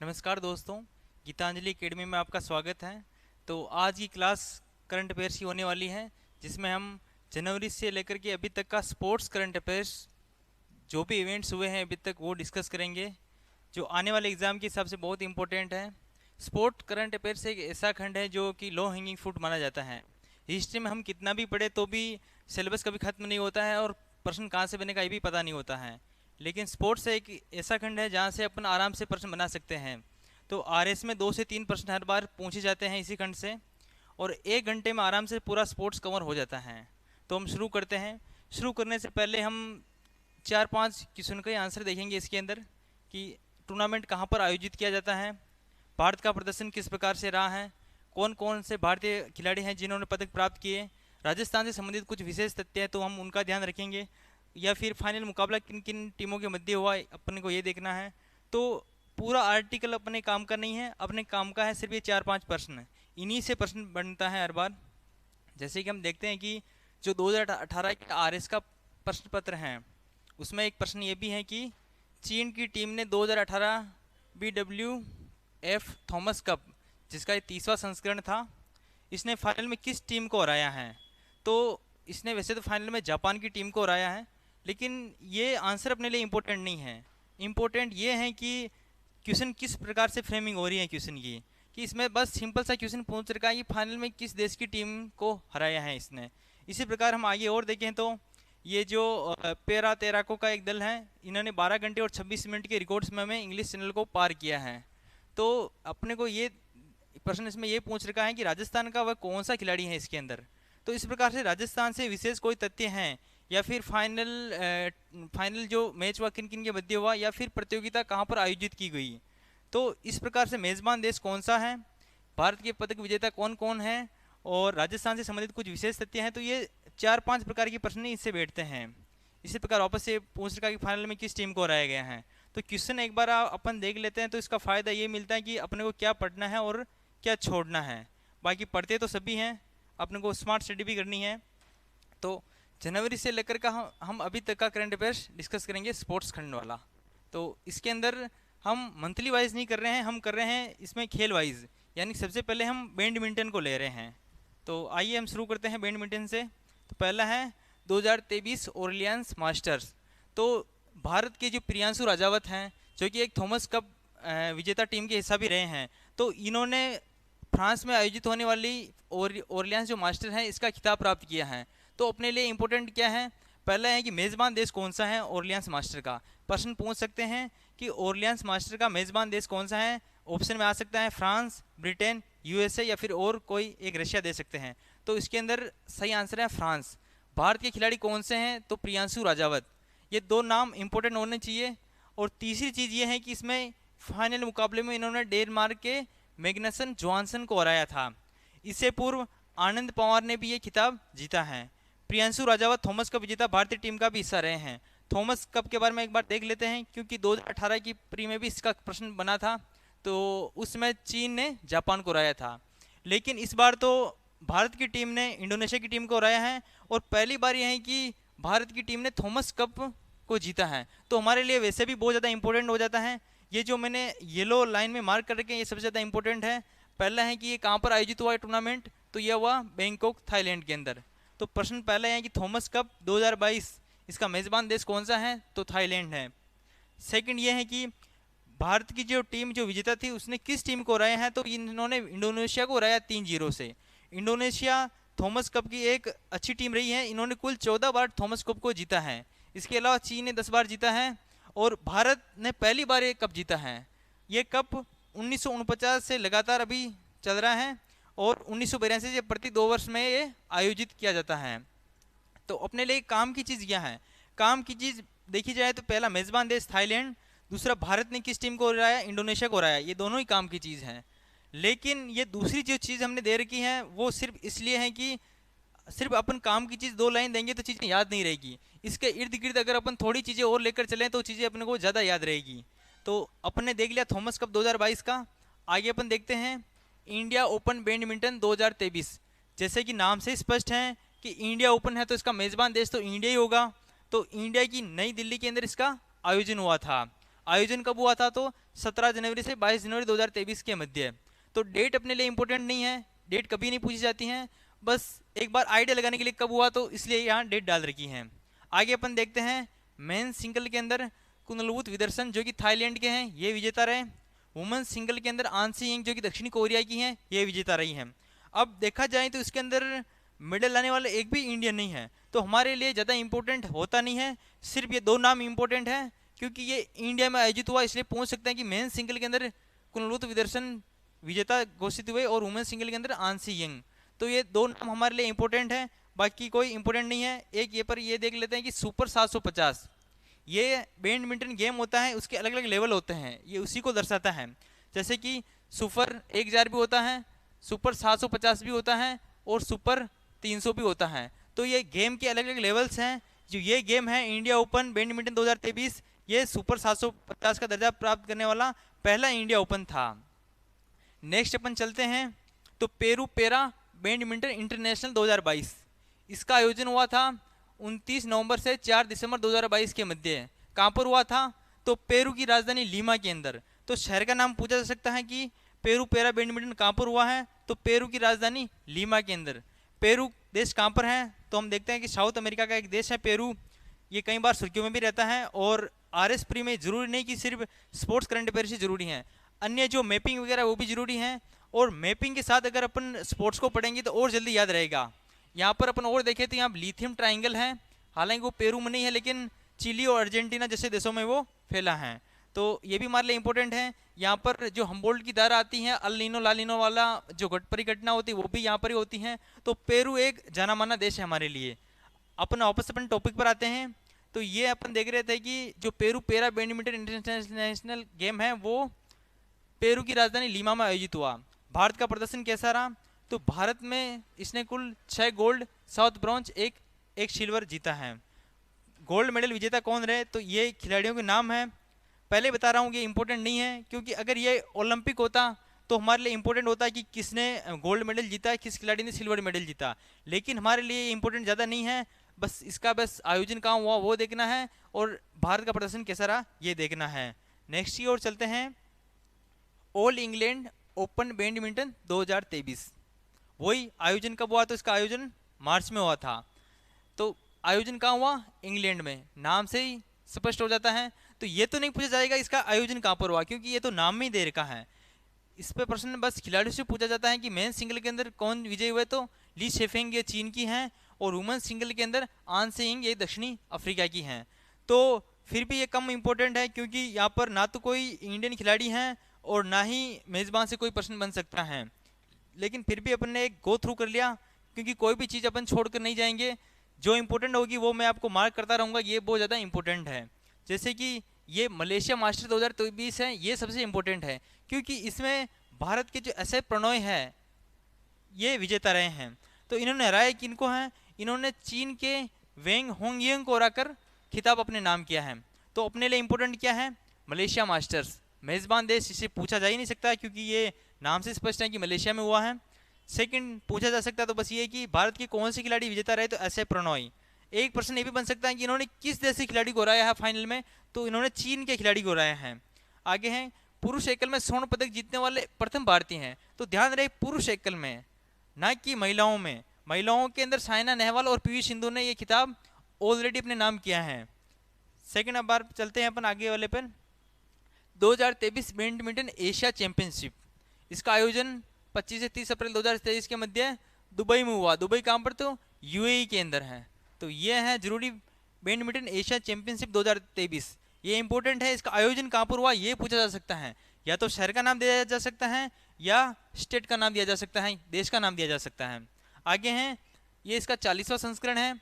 नमस्कार दोस्तों, गीतांजलि एकेडमी में आपका स्वागत है। तो आज की क्लास करंट अफेयर्स की होने वाली है, जिसमें हम जनवरी से लेकर के अभी तक का स्पोर्ट्स करंट अफेयर्स जो भी इवेंट्स हुए हैं अभी तक वो डिस्कस करेंगे, जो आने वाले एग्ज़ाम के हिसाब से बहुत इंपॉर्टेंट है। स्पोर्ट करंट अफेयर्स एक ऐसा खंड है जो कि लो हैंगिंग फ्रूट माना जाता है। हिस्ट्री में हम कितना भी पढ़े तो भी सिलेबस कभी ख़त्म नहीं होता है और प्रश्न कहाँ से बनेगा ये भी पता नहीं होता है। लेकिन स्पोर्ट्स एक ऐसा खंड है जहाँ से अपन आराम से प्रश्न बना सकते हैं। तो आरएस में 2 से 3 प्रश्न हर बार पूछे जाते हैं इसी खंड से, और 1 घंटे में आराम से पूरा स्पोर्ट्स कवर हो जाता है। तो हम शुरू करते हैं। शुरू करने से पहले हम 4-5 क्वेश्चन का आंसर देखेंगे इसके अंदर, कि टूर्नामेंट कहाँ पर आयोजित किया जाता है, भारत का प्रदर्शन किस प्रकार से रहा है, कौन कौन से भारतीय खिलाड़ी हैं जिन्होंने पदक प्राप्त किए, राजस्थान से संबंधित कुछ विशेष तथ्य है तो हम उनका ध्यान रखेंगे, या फिर फाइनल मुकाबला किन किन टीमों के मध्य हुआ अपने को ये देखना है। तो पूरा आर्टिकल अपने काम का नहीं है, अपने काम का है सिर्फ ये 4-5 प्रश्न। इन्हीं से प्रश्न बनता है हर बार। जैसे कि हम देखते हैं कि जो 2018 के आरएस का प्रश्न पत्र है, उसमें एक प्रश्न ये भी है कि चीन की टीम ने 2018 BWF थॉमस कप, जिसका ये 30वां संस्करण था, इसने फाइनल में किस टीम को हराया है। तो इसने वैसे तो फाइनल में जापान की टीम को हराया है, लेकिन ये आंसर अपने लिए इम्पोर्टेंट नहीं है। इम्पोर्टेंट ये है कि क्वेश्चन किस प्रकार से फ्रेमिंग हो रही है क्वेश्चन की, कि इसमें बस सिंपल सा क्वेश्चन पूछ रखा है कि फाइनल में किस देश की टीम को हराया है इसने। इसी प्रकार हम आगे और देखें तो ये जो पेरा तैराकों का एक दल है, इन्होंने 12 घंटे और 26 मिनट के रिकॉर्ड्स में हमें इंग्लिश चैनल को पार किया है। तो अपने को ये प्रश्न इसमें ये पूछ रखा है कि राजस्थान का वह कौन सा खिलाड़ी है इसके अंदर। तो इस प्रकार से राजस्थान से विशेष कोई तथ्य हैं, या फिर फाइनल जो मैच हुआ किन किन के मध्य हुआ, या फिर प्रतियोगिता कहाँ पर आयोजित की गई। तो इस प्रकार से मेज़बान देश कौन सा है, भारत के पदक विजेता कौन कौन है, और राजस्थान से संबंधित कुछ विशेष तथ्य हैं। तो ये 4-5 प्रकार के प्रश्न इससे बैठते हैं। इसी प्रकार वापस से पूछ रखा कि फाइनल में किस टीम को हराया गया है। तो क्वेश्चन एक बार अपन देख लेते हैं तो इसका फ़ायदा ये मिलता है कि अपने को क्या पढ़ना है और क्या छोड़ना है। बाकी पढ़ते तो सभी हैं, अपने को स्मार्ट स्टडी भी करनी है। तो जनवरी से लेकर का हम अभी तक का करंट अफेयर्स डिस्कस करेंगे, स्पोर्ट्स खंड वाला। तो इसके अंदर हम मंथली वाइज नहीं कर रहे हैं, हम कर रहे हैं इसमें खेल वाइज। यानी सबसे पहले हम बैडमिंटन को ले रहे हैं। तो आइए हम शुरू करते हैं बैडमिंटन से। तो पहला है 2023 ओरलियंस मास्टर्स। तो भारत के जो प्रियांशु राजावत हैं, जो कि एक थॉमस कप विजेता टीम के हिस्सा भी रहे हैं, तो इन्होंने फ्रांस में आयोजित होने वाली ओरलियंस जो मास्टर है इसका खिताब प्राप्त किया है। तो अपने लिए इंपॉर्टेंट क्या है, पहला है कि मेज़बान देश कौन सा है ओरलियंस मास्टर का। प्रश्न पूछ सकते हैं कि ओरलियंस मास्टर का मेज़बान देश कौन सा है। ऑप्शन में आ सकता है फ्रांस, ब्रिटेन, यूएसए, या फिर और कोई एक रशिया दे सकते हैं। तो इसके अंदर सही आंसर है फ्रांस। भारत के खिलाड़ी कौन से हैं, तो प्रियांशु राजावत। ये दो नाम इंपॉर्टेंट होने चाहिए। और तीसरी चीज़ ये है कि इसमें फाइनल मुकाबले में इन्होंने डेनमार्क के मैग्नसन जोहानसन को हराया था। इससे पूर्व आनंद पवार ने भी ये खिताब जीता है। प्रियांशु राजावत थॉमस कप विजेता भारतीय टीम का भी हिस्सा रहे हैं। थॉमस कप के बारे में एक बार देख लेते हैं, क्योंकि 2018 की प्री में भी इसका प्रश्न बना था। तो उसमें चीन ने जापान को हराया था, लेकिन इस बार तो भारत की टीम ने इंडोनेशिया की टीम को हराया है। और पहली बार यह है कि भारत की टीम ने थॉमस कप को जीता है। तो हमारे लिए वैसे भी बहुत ज़्यादा इंपॉर्टेंट हो जाता है। ये जो मैंने येलो लाइन में मार्क कर रखे हैं ये सबसे ज़्यादा इंपॉर्टेंट है। पहला है कि ये कहाँ पर आयोजित हुआ है टूर्नामेंट, तो यह हुआ बैंकॉक थाईलैंड के अंदर। तो प्रश्न पहला है कि थॉमस कप 2022 इसका मेज़बान देश कौन सा है, तो थाईलैंड है। सेकंड ये है कि भारत की जो टीम जो विजेता थी उसने किस टीम को हराया है, तो इन्होंने इंडोनेशिया को हराया 3-0 से। इंडोनेशिया थॉमस कप की एक अच्छी टीम रही है, इन्होंने कुल 14 बार थॉमस कप को जीता है। इसके अलावा चीन ने 10 बार जीता है, और भारत ने पहली बार ये कप जीता है। ये कप 1949 से लगातार अभी चल रहा है, और 1982 से प्रति 2 वर्ष में ये आयोजित किया जाता है। तो अपने लिए काम की चीज़ क्या है, काम की चीज़ देखी जाए तो पहला मेज़बान देश थाईलैंड, दूसरा भारत ने किस टीम को हराया, इंडोनेशिया को हराया। ये दोनों ही काम की चीज़ हैं। लेकिन ये दूसरी जो चीज़ हमने दे रखी है वो सिर्फ इसलिए है कि सिर्फ अपन काम की चीज़ 2 लाइन देंगे तो चीज़ें याद नहीं रहेगी। इसके इर्द गिर्द अगर अपन थोड़ी चीज़ें और लेकर चलें तो चीज़ें अपने को ज़्यादा याद रहेगी। तो अपन ने देख लिया थॉमस कप 2022 का। आगे अपन देखते हैं इंडिया ओपन बैडमिंटन 2023। जैसे कि नाम से स्पष्ट है कि इंडिया ओपन है, तो इसका मेज़बान देश तो इंडिया ही होगा। तो इंडिया की नई दिल्ली के अंदर इसका आयोजन हुआ था। आयोजन कब हुआ था, तो 17 जनवरी से 22 जनवरी 2023 के मध्य। तो डेट अपने लिए इंपॉर्टेंट नहीं है, डेट कभी नहीं पूछी जाती हैं, बस एक बार आइडिया लगाने के लिए कब हुआ तो इसलिए यहाँ डेट डाल रखी है। आगे अपन देखते हैं मेन सिंगल के अंदर कुनलवुत विदर्शन जो कि थाईलैंड के हैं, ये विजेता रहे। वुमेन सिंगल के अंदर आंसी यिंग जो कि दक्षिण कोरिया की हैं, ये विजेता रही हैं। अब देखा जाए तो इसके अंदर मेडल लाने वाले एक भी इंडियन नहीं है, तो हमारे लिए ज़्यादा इंपॉर्टेंट होता नहीं है, सिर्फ ये दो नाम इंपॉर्टेंट है क्योंकि ये इंडिया में आयोजित हुआ, इसलिए पहुंच सकते हैं कि मेन सिंगल के अंदर कुनलुत विदर्शन विजेता घोषित हुए और वुमेन सिंगल के अंदर आंसी यंग। तो ये दो नाम हमारे लिए इंपॉर्टेंट है, बाकी कोई इंपॉर्टेंट नहीं है। एक ये पर ये देख लेते हैं कि सुपर 750 ये बैडमिंटन गेम होता है, उसके अलग अलग लेवल होते हैं, ये उसी को दर्शाता है। जैसे कि सुपर 1000 भी होता है, सुपर 750 भी होता है और सुपर 300 भी होता है। तो ये गेम के अलग अलग लेवल्स हैं। जो ये गेम है इंडिया ओपन बैडमिंटन 2023, ये सुपर 750 का दर्जा प्राप्त करने वाला पहला इंडिया ओपन था। नेक्स्ट अपन चलते हैं तो पेरू पेरा बैडमिंटन इंटरनेशनल 2022, इसका आयोजन हुआ था 29 नवंबर से 4 दिसंबर 2022 के मध्य। कहाँ पर हुआ था, तो पेरू की राजधानी लीमा के अंदर। तो शहर का नाम पूछा जा सकता है कि पेरू पेरा बैडमिंटन कहाँ पर हुआ है, तो पेरू की राजधानी लीमा के अंदर। पेरू देश कहाँ पर है, तो हम देखते हैं कि साउथ अमेरिका का एक देश है पेरू। ये कई बार सुर्खियों में भी रहता है और आरएस प्री में जरूरी नहीं कि सिर्फ स्पोर्ट्स करंट अफेयर्स ही जरूरी हैं, अन्य जो मैपिंग वगैरह वो भी जरूरी हैं। और मैपिंग के साथ अगर अपन स्पोर्ट्स को पढ़ेंगे तो और जल्दी याद रहेगा। यहाँ पर अपन और देखें तो यहाँ लिथियम ट्राइंगल है, हालांकि वो पेरू में नहीं है लेकिन चिली और अर्जेंटीना जैसे देशों में वो फैला है, तो ये भी हमारे लिए इंपॉर्टेंट है। यहाँ पर जो हम्बोल्ट की धारा आती है, अल नीनो ला नीनो वाला जो परिघटना होती है वो भी यहाँ पर ही होती है। तो पेरू एक जाना माना देश है हमारे लिए। अपन वापस अपन टॉपिक पर आते हैं, तो ये अपन देख रहे थे कि जो पेरू पेरा बैडमिंटन इंटरनेशनल गेम है वो पेरू की राजधानी लीमा में आयोजित हुआ। भारत का प्रदर्शन कैसा रहा, तो भारत में इसने कुल 6 गोल्ड 7 ब्रॉन्ज एक सिल्वर जीता है। गोल्ड मेडल विजेता कौन रहे, तो ये खिलाड़ियों के नाम है। पहले बता रहा हूँ ये इंपॉर्टेंट नहीं है, क्योंकि अगर ये ओलंपिक होता तो हमारे लिए इंपॉर्टेंट होता है कि किसने गोल्ड मेडल जीता है, किस खिलाड़ी ने सिल्वर मेडल जीता। लेकिन हमारे लिए इंपॉर्टेंट ज़्यादा नहीं है, बस इसका बस आयोजन कहाँ हुआ वो देखना है और भारत का प्रदर्शन कैसा रहा ये देखना है। नेक्स्ट की ओर चलते हैं, ऑल इंग्लैंड ओपन बैडमिंटन 2023, वही आयोजन कब हुआ, तो इसका आयोजन मार्च में हुआ था। तो आयोजन कहाँ हुआ, इंग्लैंड में, नाम से ही स्पष्ट हो जाता है। तो ये तो नहीं पूछा जाएगा इसका आयोजन कहाँ पर हुआ, क्योंकि ये तो नाम में ही दे रखा है। इस पे प्रश्न बस खिलाड़ियों से पूछा जाता है कि मेन सिंगल के अंदर कौन विजयी हुए, तो ली शेफेंग ये चीन की हैं और वुमेन सिंगल के अंदर आन सेइंग ये दक्षिणी अफ्रीका की हैं। तो फिर भी ये कम इंपॉर्टेंट है, क्योंकि यहाँ पर ना तो कोई इंडियन खिलाड़ी हैं और ना ही मेज़बान से कोई प्रश्न बन सकता है। लेकिन फिर भी अपन ने एक गो थ्रू कर लिया, क्योंकि कोई भी चीज़ अपन छोड़ कर नहीं जाएंगे, जो इंपॉर्टेंट होगी वो मैं आपको मार्क करता रहूँगा, ये बहुत ज़्यादा इंपॉर्टेंट है। जैसे कि ये मलेशिया मास्टर 2023 है, ये सबसे इंपॉर्टेंट है क्योंकि इसमें भारत के जो एसए प्रणॉय है ये विजेता रहे हैं। तो इन्होंने हराया किनको हैं, इन्होंने चीन के वेंग होंगयंग को हराकर खिताब अपने नाम किया है। तो अपने लिए इंपॉर्टेंट क्या है, मलेशिया मास्टर्स, मेज़बान देश, इसे पूछा जा ही नहीं सकता क्योंकि ये नाम से स्पष्ट है कि मलेशिया में हुआ है। सेकंड पूछा जा सकता है तो बस ये कि भारत के कौन से खिलाड़ी विजेता रहे, तो एसए प्रणॉय। एक प्रश्न ये भी बन सकता है कि इन्होंने किस देश के खिलाड़ी को हराया है फाइनल में, तो इन्होंने चीन के खिलाड़ी को हराया है। आगे हैं पुरुष एकल में स्वर्ण पदक जीतने वाले प्रथम भारतीय हैं। तो ध्यान रहे पुरुष एकल में, ना कि महिलाओं में। महिलाओं के अंदर साइना नेहवाल और पीवी सिंधु ने ये खिताब ऑलरेडी अपने नाम किया है। सेकंड अब बार चलते हैं अपन आगे वाले पर, 2023 बैडमिंटन एशिया चैंपियनशिप, इसका आयोजन 25 से 30 अप्रैल 2023 के मध्य दुबई में हुआ। दुबई कहाँ पर, तो यूएई के अंदर है। तो ये है जरूरी बैडमिंटन एशिया चैंपियनशिप 2023, ये इंपॉर्टेंट है। इसका आयोजन कहाँ पर हुआ ये पूछा जा सकता है, या तो शहर का नाम दिया जा सकता है या स्टेट का नाम दिया जा सकता है, देश का नाम दिया जा सकता है। आगे हैं, ये इसका 40वां संस्करण है।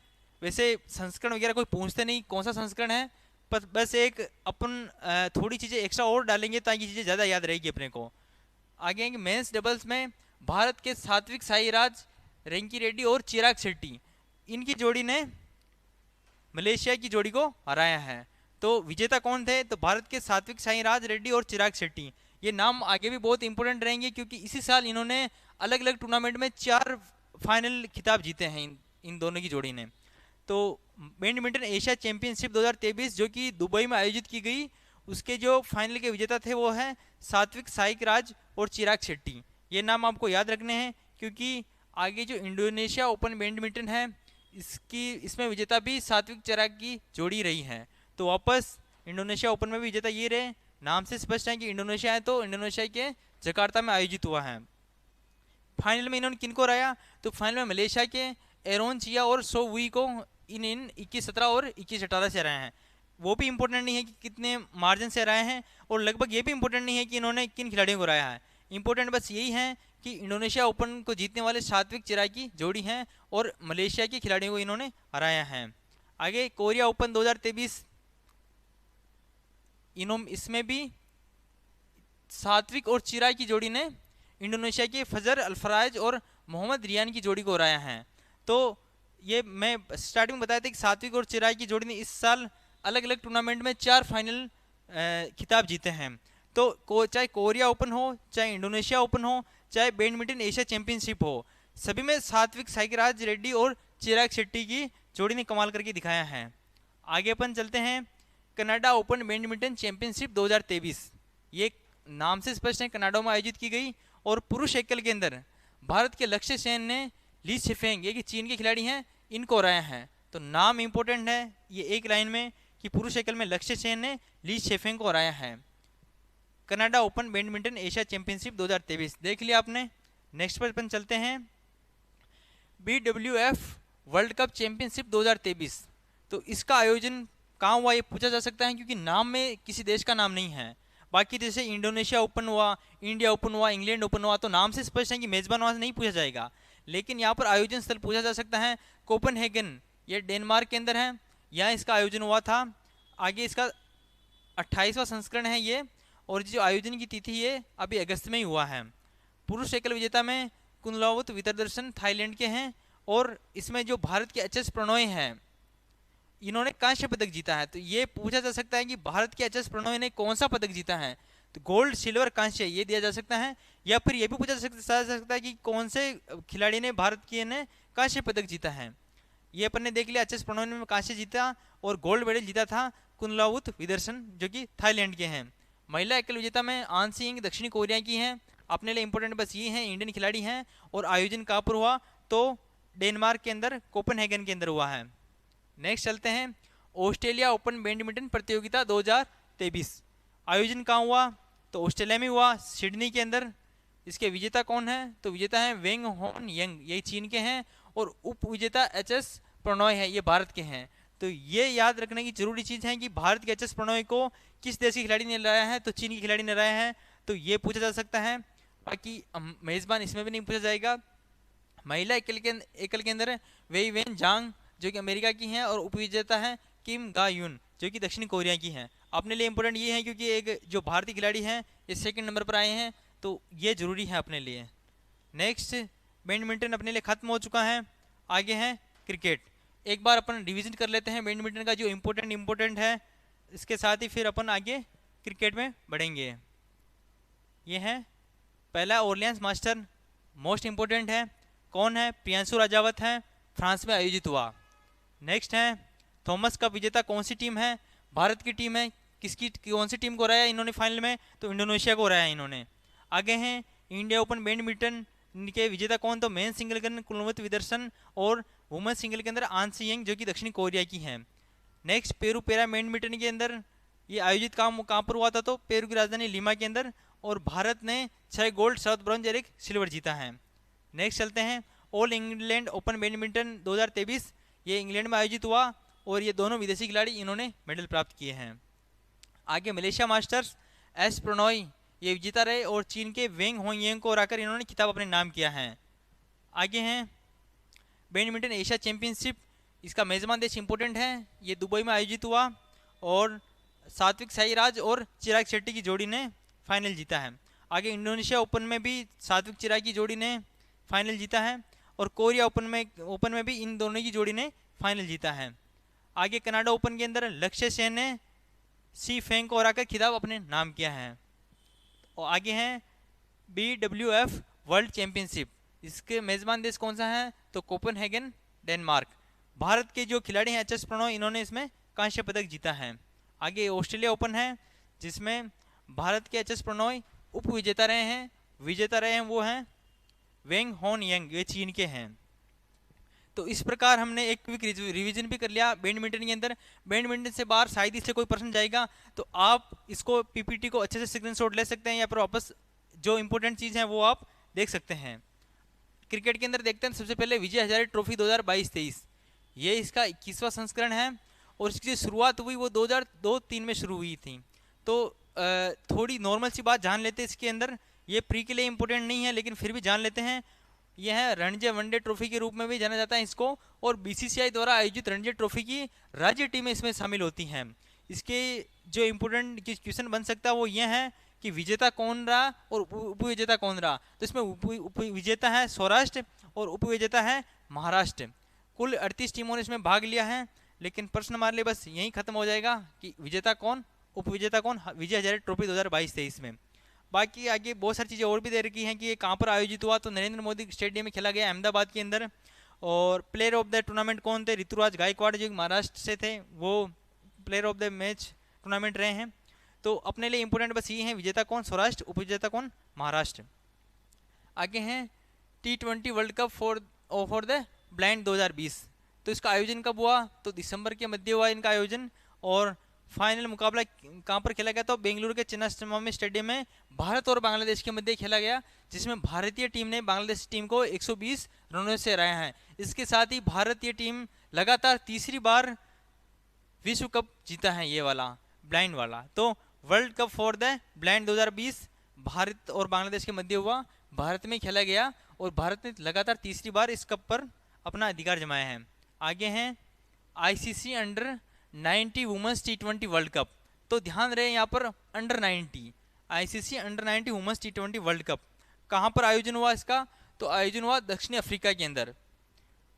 वैसे संस्करण वगैरह कोई पूछते नहीं कौन सा संस्करण है, पर बस एक अपन थोड़ी चीज़ें एक्स्ट्रा और डालेंगे ताकि चीज़ें ज़्यादा याद रहेगी अपने को। आगे आएंगे मेंस डबल्स में, भारत के सात्विक साईराज रेंकी रेड्डी और चिराग शेट्टी, इनकी जोड़ी ने मलेशिया की जोड़ी को हराया है। तो विजेता कौन थे, तो भारत के सात्विक साईराज रेड्डी और चिराग शेट्टी। ये नाम आगे भी बहुत इंपॉर्टेंट रहेंगे क्योंकि इसी साल इन्होंने अलग अलग टूर्नामेंट में 4 फाइनल खिताब जीते हैं इन दोनों की जोड़ी ने। तो बैडमिंटन एशिया चैंपियनशिप 2023 जो कि दुबई में आयोजित की गई, उसके जो फाइनल के विजेता थे वो हैं सात्विक साईराज और चिराग शेट्टी। ये नाम आपको याद रखने हैं, क्योंकि आगे जो इंडोनेशिया ओपन बैडमिंटन है इसमें विजेता भी सात्विक चिराग की जोड़ी रही है। तो वापस इंडोनेशिया ओपन में भी विजेता ये रहे। नाम से स्पष्ट है कि इंडोनेशिया है, तो इंडोनेशिया के जकार्ता में आयोजित हुआ है। फाइनल में इन्होंने किनको हराया, तो फाइनल में मलेशिया के एरोन चिया और सो वुई को इन 21-17 और 21-18 से हराए हैं। वो भी इंपॉर्टेंट नहीं है कि कितने मार्जिन से हराए हैं, और लगभग ये भी इंपॉर्टेंट नहीं है कि इन्होंने किन खिलाड़ियों को हराया है। इंपॉर्टेंट बस यही है कि इंडोनेशिया ओपन को जीतने वाले सात्विक चिराग की जोड़ी हैं और मलेशिया के खिलाड़ियों को इन्होंने हराया है। आगे कोरिया ओपन 2023, इसमें भी सात्विक और चिराग की जोड़ी ने इंडोनेशिया के फजर अल्फराज और मोहम्मद रियान की जोड़ी को हराया है। तो ये मैं स्टार्टिंग में बताया था कि सात्विक और चिराग की जोड़ी ने इस साल अलग अलग टूर्नामेंट में 4 फाइनल खिताब जीते हैं। तो चाहे कोरिया ओपन हो, चाहे इंडोनेशिया ओपन हो, चाहे बैडमिंटन एशिया चैंपियनशिप हो, सभी में सात्विक साईराज रेड्डी और चिराग शेट्टी की जोड़ी ने कमाल करके दिखाया है। आगे अपन चलते हैं कनाडा ओपन बैडमिंटन चैंपियनशिप 2023। ये नाम से स्पष्ट है, कनाडा में आयोजित की गई और पुरुष एकल के अंदर भारत के लक्ष्य सेन ने ली शिफेंग, ये कि चीन के खिलाड़ी हैं, इनको हराया है। तो नाम इंपॉर्टेंट है ये एक लाइन में कि पुरुष एकल में लक्ष्य सेन ने ली शिफेंग को हराया है। Canada open badminton Asia championship 2023 देख लिया आपने। नेक्स्ट पर अपन चलते हैं BWF वर्ल्ड कप चैंपियनशिप 2023। तो इसका आयोजन कहाँ हुआ ये पूछा जा सकता है, क्योंकि नाम में किसी देश का नाम नहीं है। बाकी जैसे इंडोनेशिया ओपन हुआ, इंडिया ओपन हुआ, इंग्लैंड ओपन हुआ, तो नाम से स्पष्ट है कि मेजबान वहां से नहीं पूछा जाएगा। लेकिन यहाँ पर आयोजन स्थल पूछा जा सकता है कोपेनहेगन, ये डेनमार्क के अंदर है, यहाँ इसका आयोजन हुआ था। आगे इसका 28वां संस्करण है ये, और जो आयोजन की तिथि ये अभी अगस्त में ही हुआ है। पुरुष एकल विजेता में कुनलावत वितरदर्शन थाईलैंड के हैं, और इसमें जो भारत के एच एस प्रणोय हैं इन्होंने कांस्य पदक जीता है। तो ये पूछा जा सकता है कि भारत के एच एस प्रणोय ने कौन सा पदक जीता है, तो गोल्ड सिल्वर कांस्य ये दिया जा सकता है। या फिर ये भी पूछा जा सकता है कि कौन से खिलाड़ी ने भारत के ने कांस्य पदक जीता है। ये अपन ने देख लिया, एच एस प्रणोय ने कांस्य जीता और गोल्ड मेडल जीता था कुनलावुत विदर्शन जो कि थाईलैंड के हैं। महिला एकल विजेता में आन सिंह दक्षिण कोरिया की हैं। अपने लिए इंपॉर्टेंट बस ये हैं इंडियन खिलाड़ी हैं, और आयोजन कहाँ पर हुआ, तो डेनमार्क के अंदर कोपेनहेगन के अंदर हुआ है। नेक्स्ट चलते हैं ऑस्ट्रेलिया ओपन बैडमिंटन प्रतियोगिता 2023। आयोजन कहाँ हुआ, तो ऑस्ट्रेलिया में हुआ, सिडनी के अंदर। इसके विजेता कौन है, तो विजेता है वेंग होन यंग, ये चीन के हैं, और उप विजेता एच एस प्रणोय है, ये भारत के हैं। तो ये याद रखने की जरूरी चीज़ है कि भारत के एच एस प्रणोय को किस देश के खिलाड़ी ने हराया है, तो चीन के खिलाड़ी ने हराया है। तो ये पूछा जा सकता है। बाकी मेज़बान इसमें भी नहीं पूछा जाएगा। महिला एकल के अंदर वेई वेन जांग जो कि अमेरिका की हैं, और उपविजेता है किम गा यून जो कि दक्षिण कोरिया की हैं। अपने लिए इंपॉर्टेंट ये है क्योंकि एक जो भारतीय खिलाड़ी हैं ये सेकंड नंबर पर आए हैं, तो ये जरूरी है अपने लिए। नेक्स्ट बैडमिंटन अपने लिए खत्म हो चुका है। आगे है क्रिकेट। एक बार अपन डिवीजन कर लेते हैं बैडमिंटन का जो इम्पोर्टेंट है, इसके साथ ही फिर अपन आगे क्रिकेट में बढ़ेंगे। ये है पहला ओरलियंस मास्टर, मोस्ट इम्पोर्टेंट है। कौन है, प्रियांशु राजावत है, फ्रांस में आयोजित हुआ। नेक्स्ट है थॉमस कप विजेता कौन सी टीम है, भारत की टीम है। किसकी कौन सी टीम को हराया इन्होंने फाइनल में, तो इंडोनेशिया को हराया इन्होंने। आगे हैं इंडिया ओपन बैडमिंटन के विजेता कौन, तो मेन सिंगल के अंदर कुलवंत विदर्शन, और वुमेन सिंगल के अंदर आन सी यंग जो कि दक्षिण कोरिया की हैं। नेक्स्ट पेरू पैरा बैडमिंटन के अंदर ये आयोजित कहाँ पर हुआ था, तो पेरू की राजधानी लीमा के अंदर, और भारत ने 6 गोल्ड 7 ब्रॉन्ज और 1 सिल्वर जीता है। नेक्स्ट चलते हैं ऑल इंग्लैंड ओपन बैडमिंटन 2023। ये इंग्लैंड में आयोजित हुआ, और ये दोनों विदेशी खिलाड़ी इन्होंने मेडल प्राप्त किए हैं। आगे मलेशिया मास्टर्स, एस प्रणोय ये विजेता रहे, और चीन के वेंग होंगयेंग को हराकर इन्होंने खिताब अपने नाम किया है। आगे हैं बैडमिंटन एशिया चैंपियनशिप, इसका मेजबान देश इंपॉर्टेंट है, ये दुबई में आयोजित हुआ, और सात्विक साईराज और चिराग शेट्टी की जोड़ी ने फाइनल जीता है। आगे इंडोनेशिया ओपन में भी सात्विक चिराग की जोड़ी ने फाइनल जीता है, और कोरिया ओपन में भी इन दोनों की जोड़ी ने फाइनल जीता है। आगे कनाडा ओपन के अंदर लक्ष्य सेन ने सी फेंग को हराकर खिताब अपने नाम किया है। और आगे हैं BWF वर्ल्ड चैंपियनशिप, इसके मेजबान देश कौन सा है, तो कोपेनहेगन डेनमार्क। भारत के जो खिलाड़ी हैं एच एस प्रणोय इन्होंने इसमें कांस्य पदक जीता है। आगे ऑस्ट्रेलिया ओपन है जिसमें भारत के एच एस प्रणॉय उप विजेता रहे हैं। विजेता रहे हैं वो हैं वेंग होन यंग, ये चीन के हैं। तो इस प्रकार हमने एक क्विक रिवीजन भी कर लिया बैडमिंटन के अंदर। बैडमिंटन से बाहर शायद इससे कोई प्रश्न जाएगा तो आप इसको पीपीटी को अच्छे से स्क्रीनशॉट ले सकते हैं या फिर वापस जो इंपॉर्टेंट चीज़ है वो आप देख सकते हैं। क्रिकेट के अंदर देखते हैं सबसे पहले विजय हजारे ट्रॉफी 2022-23, ये इसका 21वां संस्करण है और इसकी जो शुरुआत हुई वो 2002-03 में शुरू हुई थी। तो थोड़ी नॉर्मल सी बात जान लेते हैं इसके अंदर, ये प्री के लिए इंपॉर्टेंट नहीं है लेकिन फिर भी जान लेते हैं। यह है रणजी वनडे ट्रॉफी के रूप में भी जाना जाता है इसको, और बीसीसीआई द्वारा आयोजित रणजी ट्रॉफी की राज्य टीमें इसमें शामिल होती हैं। इसके जो इंपॉर्टेंट क्वेश्चन बन सकता है वो ये है कि विजेता कौन रहा और उपविजेता कौन रहा। तो इसमें उपविजेता है सौराष्ट्र और उपविजेता है महाराष्ट्र। कुल 38 टीमों ने इसमें भाग लिया है, लेकिन प्रश्न हमारे लिए बस यही खत्म हो जाएगा कि विजेता कौन, उपविजेता कौन विजय हजारे ट्रॉफी 2022-23 में। बाकी आगे बहुत सारी चीज़ें और भी दे रखी हैं कि ये कहाँ पर आयोजित हुआ, तो नरेंद्र मोदी स्टेडियम में खेला गया अहमदाबाद के अंदर। और प्लेयर ऑफ द टूर्नामेंट कौन थे, ऋतुराज गायकवाड़ जो महाराष्ट्र से थे वो player of the match tournament रहे हैं। तो अपने लिए इंपॉर्टेंट बस ये है विजेता कौन सौराष्ट्र, उपविजेता कौन महाराष्ट्र। आगे हैं T20 world cup for the blind 2020। तो इसका आयोजन कब हुआ, तो दिसंबर के मध्य हुआ इनका आयोजन। और फाइनल मुकाबला कहाँ पर खेला गया, तो बेंगलुरु के चिन्नास्वामी स्टेडियम में भारत और बांग्लादेश के मध्य खेला गया, जिसमें भारतीय टीम ने बांग्लादेश टीम को 120 रनों से हराया है। इसके साथ ही भारतीय टीम लगातार तीसरी बार विश्व कप जीता है, ये वाला ब्लाइंड वाला। तो world cup for the blind 2020 Bharat और बांग्लादेश के मध्य हुआ, भारत में खेला गया और भारत ने लगातार तीसरी बार इस कप पर अपना अधिकार जमाया है। आगे हैं ICC under 90 women's T20 world cup. तो ध्यान रहे यहाँ पर under 90, ICC under 90 women's T20 world cup कहाँ पर आयोजन हुआ इसका, तो आयोजन हुआ दक्षिण अफ्रीका के अंदर।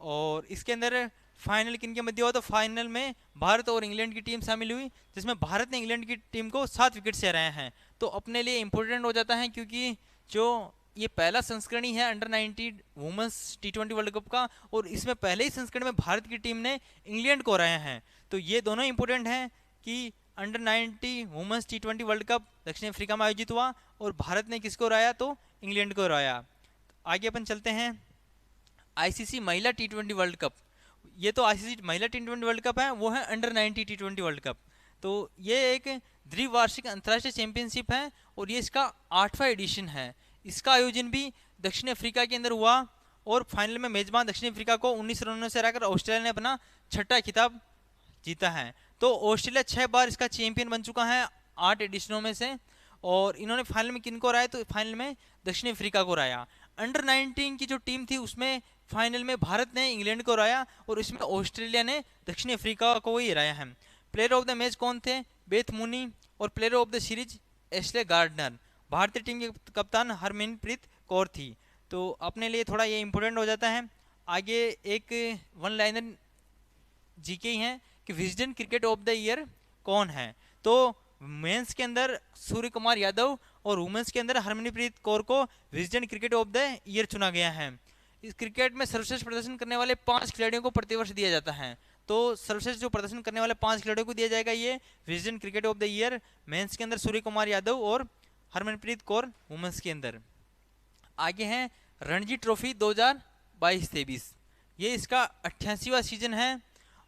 और इसके अंदर फाइनल किन के मध्य हुआ, तो फाइनल में भारत और इंग्लैंड की टीम शामिल हुई, जिसमें भारत ने इंग्लैंड की टीम को 7 विकेट से हराया है। तो अपने लिए इंपॉर्टेंट हो जाता है क्योंकि जो ये पहला संस्करण ही है under 90 women's T20 world cup का, और इसमें पहले ही संस्करण में भारत की टीम ने इंग्लैंड को हराया है। तो ये दोनों इंपॉर्टेंट हैं कि under 90 women's T20 world cup दक्षिण अफ्रीका में आयोजित हुआ और भारत ने किसको हराया, तो इंग्लैंड को हराया। आगे अपन चलते हैं आईसीसी महिला T20 वर्ल्ड कप। ये तो आईसीसी महिला T20 वर्ल्ड कप है, वो है अंडर 90 T20 वर्ल्ड कप। तो ये एक द्विवार्षिक अंतर्राष्ट्रीय चैंपियनशिप है और ये इसका 8वां एडिशन है। इसका आयोजन भी दक्षिण अफ्रीका के अंदर हुआ और फाइनल में मेजबान दक्षिण अफ्रीका को 19 रनों से हराकर ऑस्ट्रेलिया ने अपना 6ठा खिताब जीता है। तो ऑस्ट्रेलिया 6 बार इसका चैंपियन बन चुका है 8 एडिशनों में से। और इन्होंने फाइनल में किनको हराया, तो फाइनल में दक्षिण अफ्रीका को हराया। अंडर 19 की जो टीम थी उसमें फाइनल में भारत ने इंग्लैंड को हराया और इसमें ऑस्ट्रेलिया ने दक्षिण अफ्रीका को ही हराया है। प्लेयर ऑफ द मैच कौन थे, बेथ मूनी, और player of the series Ashleigh Gardner. भारतीय टीम के कप्तान हरमनप्रीत कौर थी। तो अपने लिए थोड़ा ये इंपॉर्टेंट हो जाता है। आगे एक वन लाइनर जीके ही है कि Wisden cricket of the year कौन है। तो मेंस के अंदर सूर्य कुमार यादव और वुमेन्स के अंदर हरमनप्रीत कौर को Wisden cricket of the year चुना गया है। इस क्रिकेट में सर्वश्रेष्ठ प्रदर्शन करने वाले 5 खिलाड़ियों को प्रतिवर्ष दिया जाता है। तो सर्वश्रेष्ठ जो प्रदर्शन करने वाले 5 खिलाड़ियों को दिया जाएगा ये Wisden cricket of the year. Men's के अंदर सूर्य कुमार यादव और हरमनप्रीत कौर वुमेन्स के अंदर। आगे है रणजी ट्रॉफी 2022-23। ये इसका 88वां सीजन है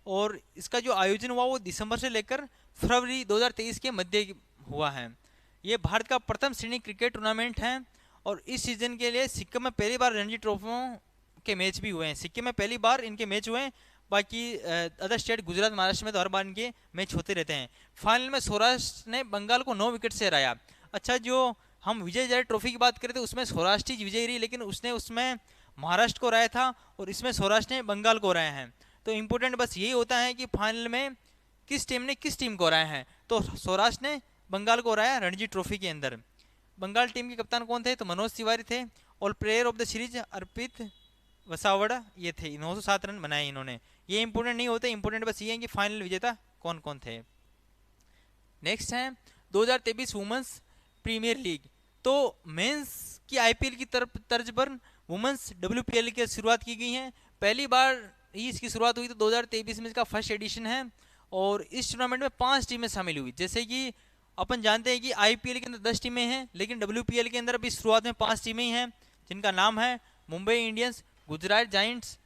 और इसका जो आयोजन हुआ वो दिसंबर से लेकर फरवरी 2023 के मध्य हुआ है। ये भारत का प्रथम श्रेणी क्रिकेट टूर्नामेंट है और इस सीजन के लिए सिक्किम में पहली बार रणजी ट्रॉफियों के मैच भी हुए हैं। सिक्किम में पहली बार इनके मैच हुए हैं, बाकी अदर स्टेट गुजरात महाराष्ट्र में तो हर बार इनके मैच होते रहते हैं। फाइनल में सौराष्ट्र ने बंगाल को 9 विकेट से हराया। अच्छा, जो हम विजय हजारे ट्रॉफी की बात करें तो उसमें सौराष्ट्र ही विजयी रही, लेकिन उसने उसमें महाराष्ट्र को हराया था और इसमें सौराष्ट्र ने बंगाल को हराया है। तो इम्पोर्टेंट बस यही होता है कि फाइनल में किस टीम ने किस टीम को हराया है। तो सौराष्ट्र ने बंगाल को हराया रणजी ट्रॉफी के अंदर। बंगाल टीम के कप्तान कौन थे, तो मनोज तिवारी थे और प्लेयर ऑफ द सीरीज अर्पित वसावड़ा ये थे। 907 रन बनाए इन्होंने। ये इंपॉर्टेंट नहीं होते, इंपॉर्टेंट बस ये है कि फाइनल विजेता कौन कौन थे। नेक्स्ट है 2023 वुमेन्स प्रीमियर लीग। तो मेंस की आईपीएल की तर्ज पर वुमेन्स WPL की शुरुआत की गई है। पहली बार ही इसकी शुरुआत हुई तो 2023 में इसका फर्स्ट एडिशन है और इस टूर्नामेंट में 5 टीमें शामिल हुई, जैसे कि अपन जानते हैं कि आईपीएल के अंदर 10 टीमें हैं, लेकिन डब्ल्यूपीएल के अंदर अभी शुरुआत में 5 टीमें ही हैं, जिनका नाम है Mumbai Indians, Gujarat giants,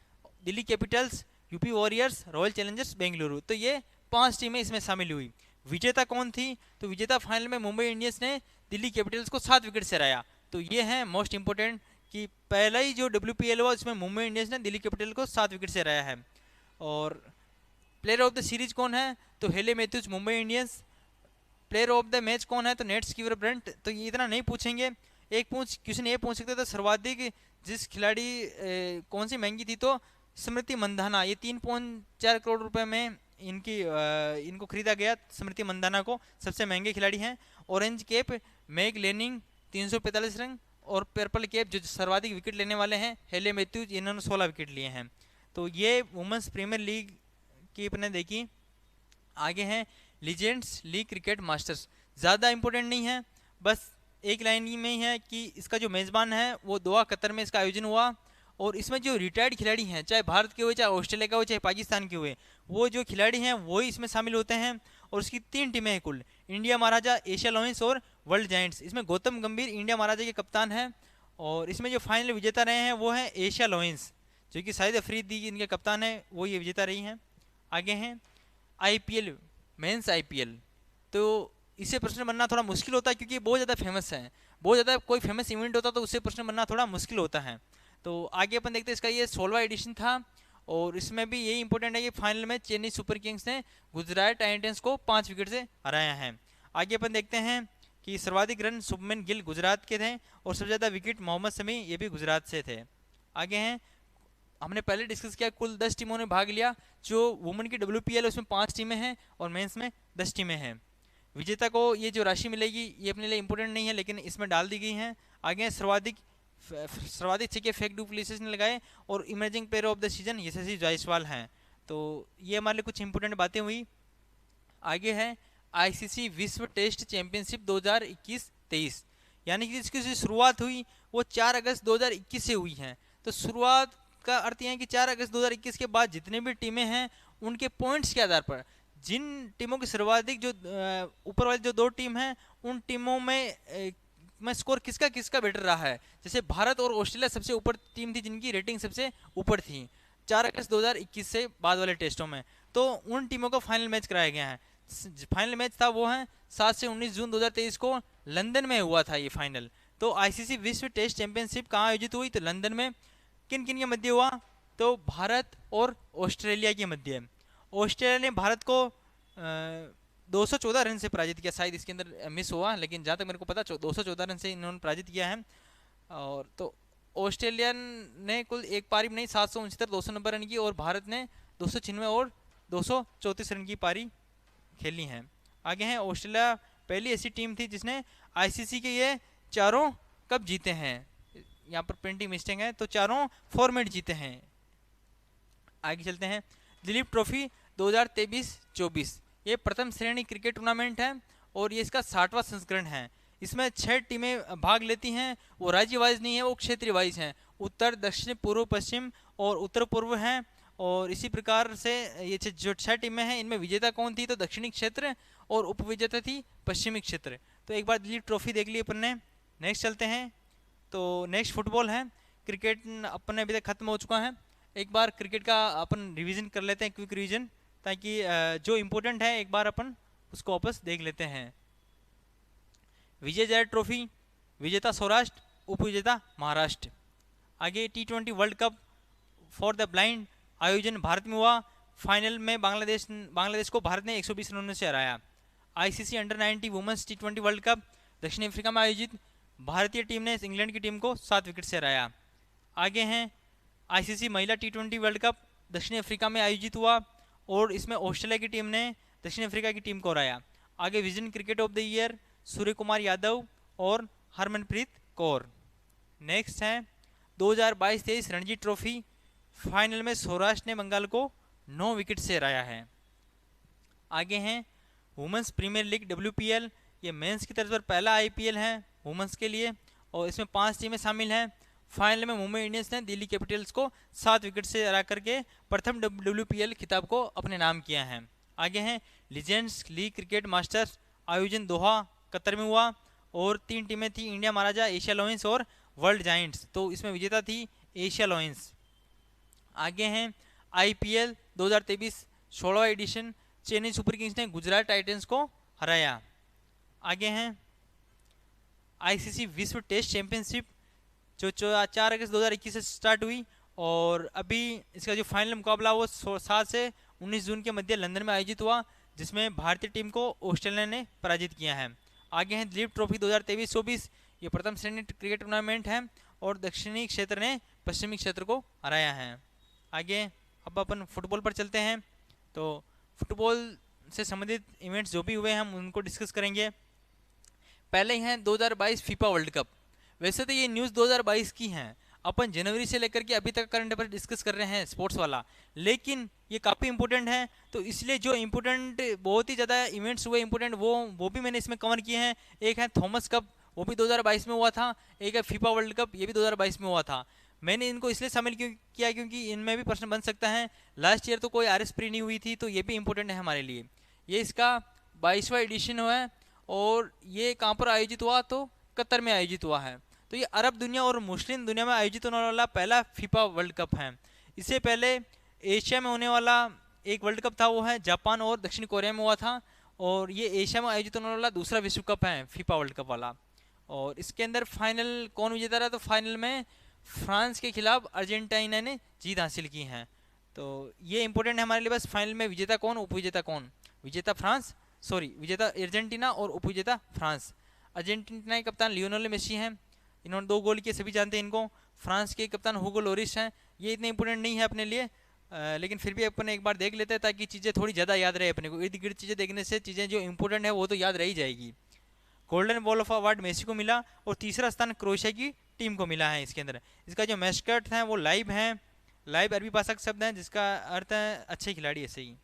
Delhi Capitals, UP warriors, royal Challengers Bengaluru. तो ये 5 टीमें इसमें शामिल हुई। विजेता कौन थी? तो विजेता फाइनल में मुंबई इंडियंस ने दिल्ली कैपिटल्स को 7 विकेट से हराया। तो ये है मोस्ट इंपोर्टेंट कि पहला ही जो डब्ल्यूपीएल हुआ उसमें मुंबई इंडियंस ने दिल्ली कैपिटल को 7 विकेट से हराया है। और प्लेयर ऑफ द सीरीज कौन है? तो Hayley Matthews Mumbai Indians. Player of the match कौन है? तो नेट स्कीवर ब्रंट। तो ये इतना नहीं पूछेंगे, एक क्वेश्चन ये पूछ सकते थे सर्वाधिक जिस खिलाड़ी कौन सी महंगी थी, तो स्मृति मंधाना। ये 3.4 करोड़ रुपए में इनको खरीदा गया। स्मृति मंधाना को सबसे महंगे खिलाड़ी हैं। Orange cap Meg Lanning 345 run, और पर्पल कैप जो सर्वाधिक विकेट लेने वाले हैं हेले मैथ्यूज, इन्होंने 16 विकेट लिए हैं। तो ये वुमेंस प्रीमियर लीग की अपने देखी। आगे हैं लीजेंड्स लीग क्रिकेट मास्टर्स। ज़्यादा इंपॉर्टेंट नहीं है, बस एक लाइन में ही है कि इसका जो मेज़बान है वो दोहा कतर में इसका आयोजन हुआ, और इसमें जो रिटायर्ड खिलाड़ी हैं, चाहे भारत के हुए, चाहे ऑस्ट्रेलिया का हुए, चाहे पाकिस्तान के हुए, वो जो खिलाड़ी हैं वही इसमें शामिल होते हैं। और उसकी 3 टीमें हैं कुल, इंडिया महाराजा, एशिया लायंस और वर्ल्ड जायंट्स। इसमें गौतम गंभीर इंडिया महाराजा के कप्तान हैं, और इसमें जो फाइनल विजेता रहे हैं वो हैं एशिया लायंस, जो कि शाहिद अफरीदी इनके कप्तान है, वो ये विजेता रही हैं। आगे हैं आईपीएल, मेंस आईपीएल। तो इससे प्रश्न बनना थोड़ा मुश्किल होता है, क्योंकि बहुत ज़्यादा फेमस है। बहुत ज़्यादा कोई फेमस इवेंट होता तो उससे प्रश्न बनना थोड़ा मुश्किल होता है। तो आगे अपन देखते हैं, इसका ये 16वां एडिशन था, और इसमें भी यही इंपॉर्टेंट है कि फाइनल में चेन्नई सुपर किंग्स ने गुजरात टाइटंस को 5 विकेट से हराया है। आगे अपन देखते हैं कि सर्वाधिक रन शुभमन गिल गुजरात के थे, और सबसे ज़्यादा विकेट मोहम्मद शमी, ये भी गुजरात से थे। आगे हैं, हमने पहले डिस्कस किया, कुल 10 टीमों ने भाग लिया। जो वुमेन की डब्ल्यूपीएल उसमें 5 टीमें हैं, और मेंस में 10 टीमें हैं। विजेता को ये जो राशि मिलेगी ये अपने लिए इंपॉर्टेंट नहीं है, लेकिन इसमें डाल दी गई हैं। आगे सर्वाधिक छक्के फेक डुप्लेसिस ने लगाए, और emerging player of the season Yashasvi Jaiswal हैं। तो ये हमारे लिए कुछ इंपॉर्टेंट बातें हुई। आगे है आईसीसी विश्व टेस्ट चैंपियनशिप 2021-23, यानी कि इसकी जो शुरुआत हुई वो 4 अगस्त 2021 से हुई है। तो शुरुआत का अर्थ यह है कि 4 अगस्त 2021 के बाद जितने भी टीमें हैं उनके पॉइंट्स के आधार पर, जिन टीमों की सर्वाधिक जो ऊपर वाली जो 2 टीम हैं, उन टीमों में स्कोर किसका किसका बेटर रहा है। जैसे भारत और ऑस्ट्रेलिया सबसे ऊपर टीम थी, जिनकी रेटिंग सबसे ऊपर थी 4 अगस्त 2021 से बाद वाले टेस्टों में, तो उन टीमों को फाइनल मैच कराया गया है। फाइनल मैच था वो है 7 से 19 जून 2023 को लंदन में हुआ था ये फाइनल। तो आईसीसी विश्व टेस्ट चैंपियनशिप कहाँ आयोजित हुई? तो लंदन में। किन किन के मध्य हुआ? तो भारत और ऑस्ट्रेलिया के मध्य। ऑस्ट्रेलिया ने भारत को 214 रन से पराजित किया, शायद इसके अंदर मिस हुआ, लेकिन जहाँ तक मेरे को पता 214 रन से इन्होंने पराजित किया है। और तो ऑस्ट्रेलिया ने कुल एक पारी में नहीं 769 290 रन की, और भारत ने 296 और 234 रन की पारी खेली हैं। आगे हैं ऑस्ट्रेलिया पहली ऐसी टीम थी जिसने आईसीसी के ये चारों कप जीते हैं। यहाँ पर प्रिंटिंग मिस्टेक है, तो चारों फॉर्मेट जीते हैं। आगे चलते हैं, दिलीप ट्रॉफी 2023-24, ये प्रथम श्रेणी क्रिकेट टूर्नामेंट है, और ये इसका 60वां संस्करण है। इसमें 6 टीमें भाग लेती हैं, वो राज्य वाइज नहीं है, वो क्षेत्रीय वाइज हैं। उत्तर, दक्षिण, पूर्व, पश्चिम और उत्तर पूर्व हैं। और इसी प्रकार से ये जो 6 टीमें हैं, इनमें विजेता कौन थी? तो दक्षिणी क्षेत्र, और उपविजेता थी पश्चिमी क्षेत्र। तो एक बार दिलीप ट्रॉफी देख ली अपन ने। नेक्स्ट चलते हैं, तो नेक्स्ट फुटबॉल है। क्रिकेट अपन अभी तक खत्म हो चुका है। एक बार क्रिकेट का अपन रिवीजन कर लेते हैं, क्विक रिवीजन, ताकि जो इम्पोर्टेंट है एक बार अपन उसको वापस देख लेते हैं। विजय जय ट्रॉफी, विजेता सौराष्ट्र, उपविजेता महाराष्ट्र। आगे T20 world cup for the blind, आयोजन भारत में हुआ। फाइनल में बांग्लादेश को भारत ने 120 रनों से हराया। ICC under 90 women's T20 world cup दक्षिण अफ्रीका में आयोजित, भारतीय टीम ने इंग्लैंड की टीम को 7 विकेट से हराया। आगे हैं आईसीसी महिला T20 वर्ल्ड कप दक्षिण अफ्रीका में आयोजित हुआ, और इसमें ऑस्ट्रेलिया की टीम ने दक्षिण अफ्रीका की टीम को हराया। आगे Wisden cricket of the year Surya Kumar Yadav और हरमनप्रीत कौर। नेक्स्ट है 2022-23 रणजी ट्रॉफी, फाइनल में सौराष्ट्र ने बंगाल को 9 विकेट से हराया है। आगे हैं वुमेंस प्रीमियर लीग WPL, ये मेंस की तरफ पर पहला IPL है वुमेंस के लिए, और इसमें 5 टीमें शामिल हैं। फाइनल में मुंबई इंडियंस ने दिल्ली कैपिटल्स को 7 विकेट से हरा करके प्रथम WPL खिताब को अपने नाम किया है। आगे हैं लीजेंड्स लीग क्रिकेट मास्टर्स, आयोजन दोहा कतर में हुआ और 3 टीमें थी, इंडिया महाराजा, एशिया लायंस और वर्ल्ड जायंट्स। तो इसमें विजेता थी एशिया लायंस। आगे हैं आईपीएल 2023 16वां एडिशन, चेन्नई सुपर किंग्स ने गुजरात टाइटंस को हराया। आगे हैं आईसीसी विश्व टेस्ट चैंपियनशिप जो 4 अगस्त 2021 से स्टार्ट हुई और अभी इसका जो फाइनल मुकाबला वो 7 से 19 जून के मध्य लंदन में आयोजित हुआ, जिसमें भारतीय टीम को ऑस्ट्रेलिया ने पराजित किया है। आगे हैं दिलीप ट्रॉफी 2023-24, ये प्रथम श्रेणी क्रिकेट टूर्नामेंट है और दक्षिणी क्षेत्र ने पश्चिमी क्षेत्र को हराया है। आगे अब अपन फुटबॉल पर चलते हैं। तो फुटबॉल से संबंधित इवेंट्स जो भी हुए हैं हम उनको डिस्कस करेंगे। पहले हैं 2022 फीफा वर्ल्ड कप। वैसे तो ये न्यूज़ 2022 की हैं, अपन जनवरी से लेकर के अभी तक करंट अफेयर डिस्कस कर रहे हैं स्पोर्ट्स वाला, लेकिन ये काफ़ी इंपॉर्टेंट है, तो इसलिए जो इंपॉर्टेंट बहुत ही ज़्यादा इवेंट्स हुए इंपॉर्टेंट वो भी मैंने इसमें कवर किए हैं। एक है थॉमस कप, वो भी 2022 में हुआ था। एक है फीफा वर्ल्ड कप, ये भी 2022 में हुआ था। मैंने इनको इसलिए शामिल किया क्योंकि इनमें भी प्रश्न बन सकता है। लास्ट ईयर तो कोई आरएस प्री नहीं हुई थी, तो ये भी इंपॉर्टेंट है हमारे लिए। ये इसका 22वां एडिशन हुआ है और ये कहाँ पर आयोजित हुआ, तो कतर में आयोजित हुआ है। तो ये अरब दुनिया और मुस्लिम दुनिया में आयोजित होने वाला पहला फीफा वर्ल्ड कप है। इससे पहले एशिया में होने वाला एक वर्ल्ड कप था, वो है जापान और दक्षिण कोरिया में हुआ था, और ये एशिया में आयोजित होने वाला दूसरा विश्व कप है फीफा वर्ल्ड कप वाला। और इसके अंदर फाइनल कौन विजेता रहा, तो फाइनल में फ्रांस के खिलाफ अर्जेंटीना ने जीत हासिल की है। तो ये इंपॉर्टेंट है हमारे लिए, बस फाइनल में विजेता कौन, उपविजेता कौन। विजेता फ्रांस, विजेता अर्जेंटीना और उपविजेता फ्रांस। अर्जेंटीना के कप्तान लियोनेल मेसी हैं, इन्होंने 2 गोल किए, सभी जानते हैं इनको। फ्रांस के कप्तान हुगो लोरिस हैं। ये इतने इंपॉर्टेंट नहीं है अपने लिए, लेकिन फिर भी अपन एक बार देख लेते हैं ताकि चीज़ें थोड़ी ज़्यादा याद रहे अपने को। इर्द गिर्द चीज़ें देखने से चीज़ें जो इंपॉर्टेंट है वो तो याद रही जाएगी। Golden ball of award Messi को मिला और तीसरा स्थान क्रोएशिया की टीम को मिला है। इसके अंदर इसका जो मैस्कट है वो लाइव है, लाइव अरबी भाषा का शब्द है जिसका अर्थ है अच्छे खिलाड़ी, ऐसे ही।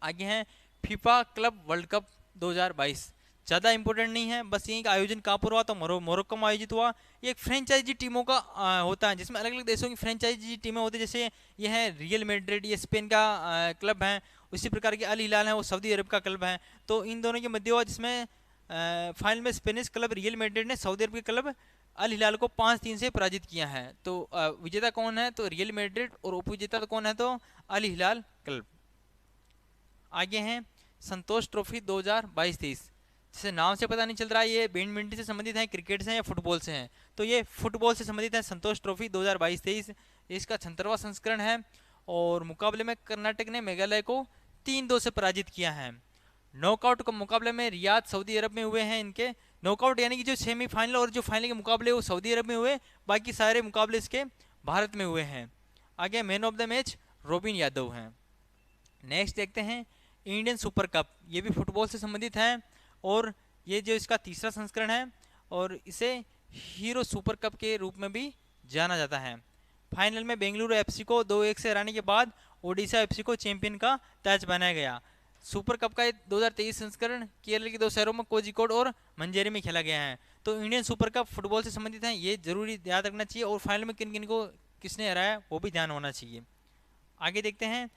आगे हैं फीफा क्लब वर्ल्ड कप 2022, ज़्यादा इंपॉर्टेंट नहीं है, बस यही का आयोजन कहाँ पर हुआ, तो मोरक्को में आयोजित हुआ। ये एक फ्रेंचाइजी टीमों का होता है, जिसमें अलग अलग देशों की फ्रेंचाइजी टीमें होती है। जैसे ये है रियल मैड्रिड, ये स्पेन का क्लब है। उसी प्रकार के अल हिलाल है, वो सऊदी अरब का क्लब है। तो इन दोनों के मध्य हुआ, जिसमें फाइनल में स्पेनिश क्लब रियल मैड्रिड ने सऊदी अरब के क्लब अल हिलाल को 5-3 से पराजित किया है। तो विजेता कौन है, तो रियल मैड्रिड, और उपविजेता तो कौन है, तो अल हिलाल क्लब। आगे हैं संतोष ट्रॉफी 2022-23, जैसे नाम से पता नहीं चल रहा है ये बैडमिंटन से संबंधित है, क्रिकेट से या फुटबॉल से है, तो ये फुटबॉल से संबंधित है। संतोष ट्रॉफी 2022-23 इसका 76वां संस्करण है और मुकाबले में कर्नाटक ने मेघालय को 3-2 से पराजित किया है। नॉकआउट के मुकाबले में रियाद सऊदी अरब में हुए हैं इनके नॉकआउट, यानी कि जो सेमीफाइनल और जो फाइनल के मुकाबले वो सऊदी अरब में हुए, बाकी सारे मुकाबले इसके भारत में हुए हैं। आगे man of the match robin Yadav हैं। नेक्स्ट देखते हैं इंडियन सुपर कप, ये भी फुटबॉल से संबंधित है और ये जो इसका तीसरा संस्करण है और इसे हीरो सुपर कप के रूप में भी जाना जाता है। फाइनल में बेंगलुरु एफसी को 2-1 से हराने के बाद ओडिशा एफसी को चैंपियन का ताज बनाया गया। सुपर कप का 2023 संस्करण केरल के 2 शहरों में कोझिकोड और मंजेरी में खेला गया है। तो इंडियन सुपर कप फुटबॉल से संबंधित है, ये जरूरी याद रखना चाहिए, और फाइनल में किन किन को किसने हराया वो भी ध्यान होना चाहिए। आगे देखते हैं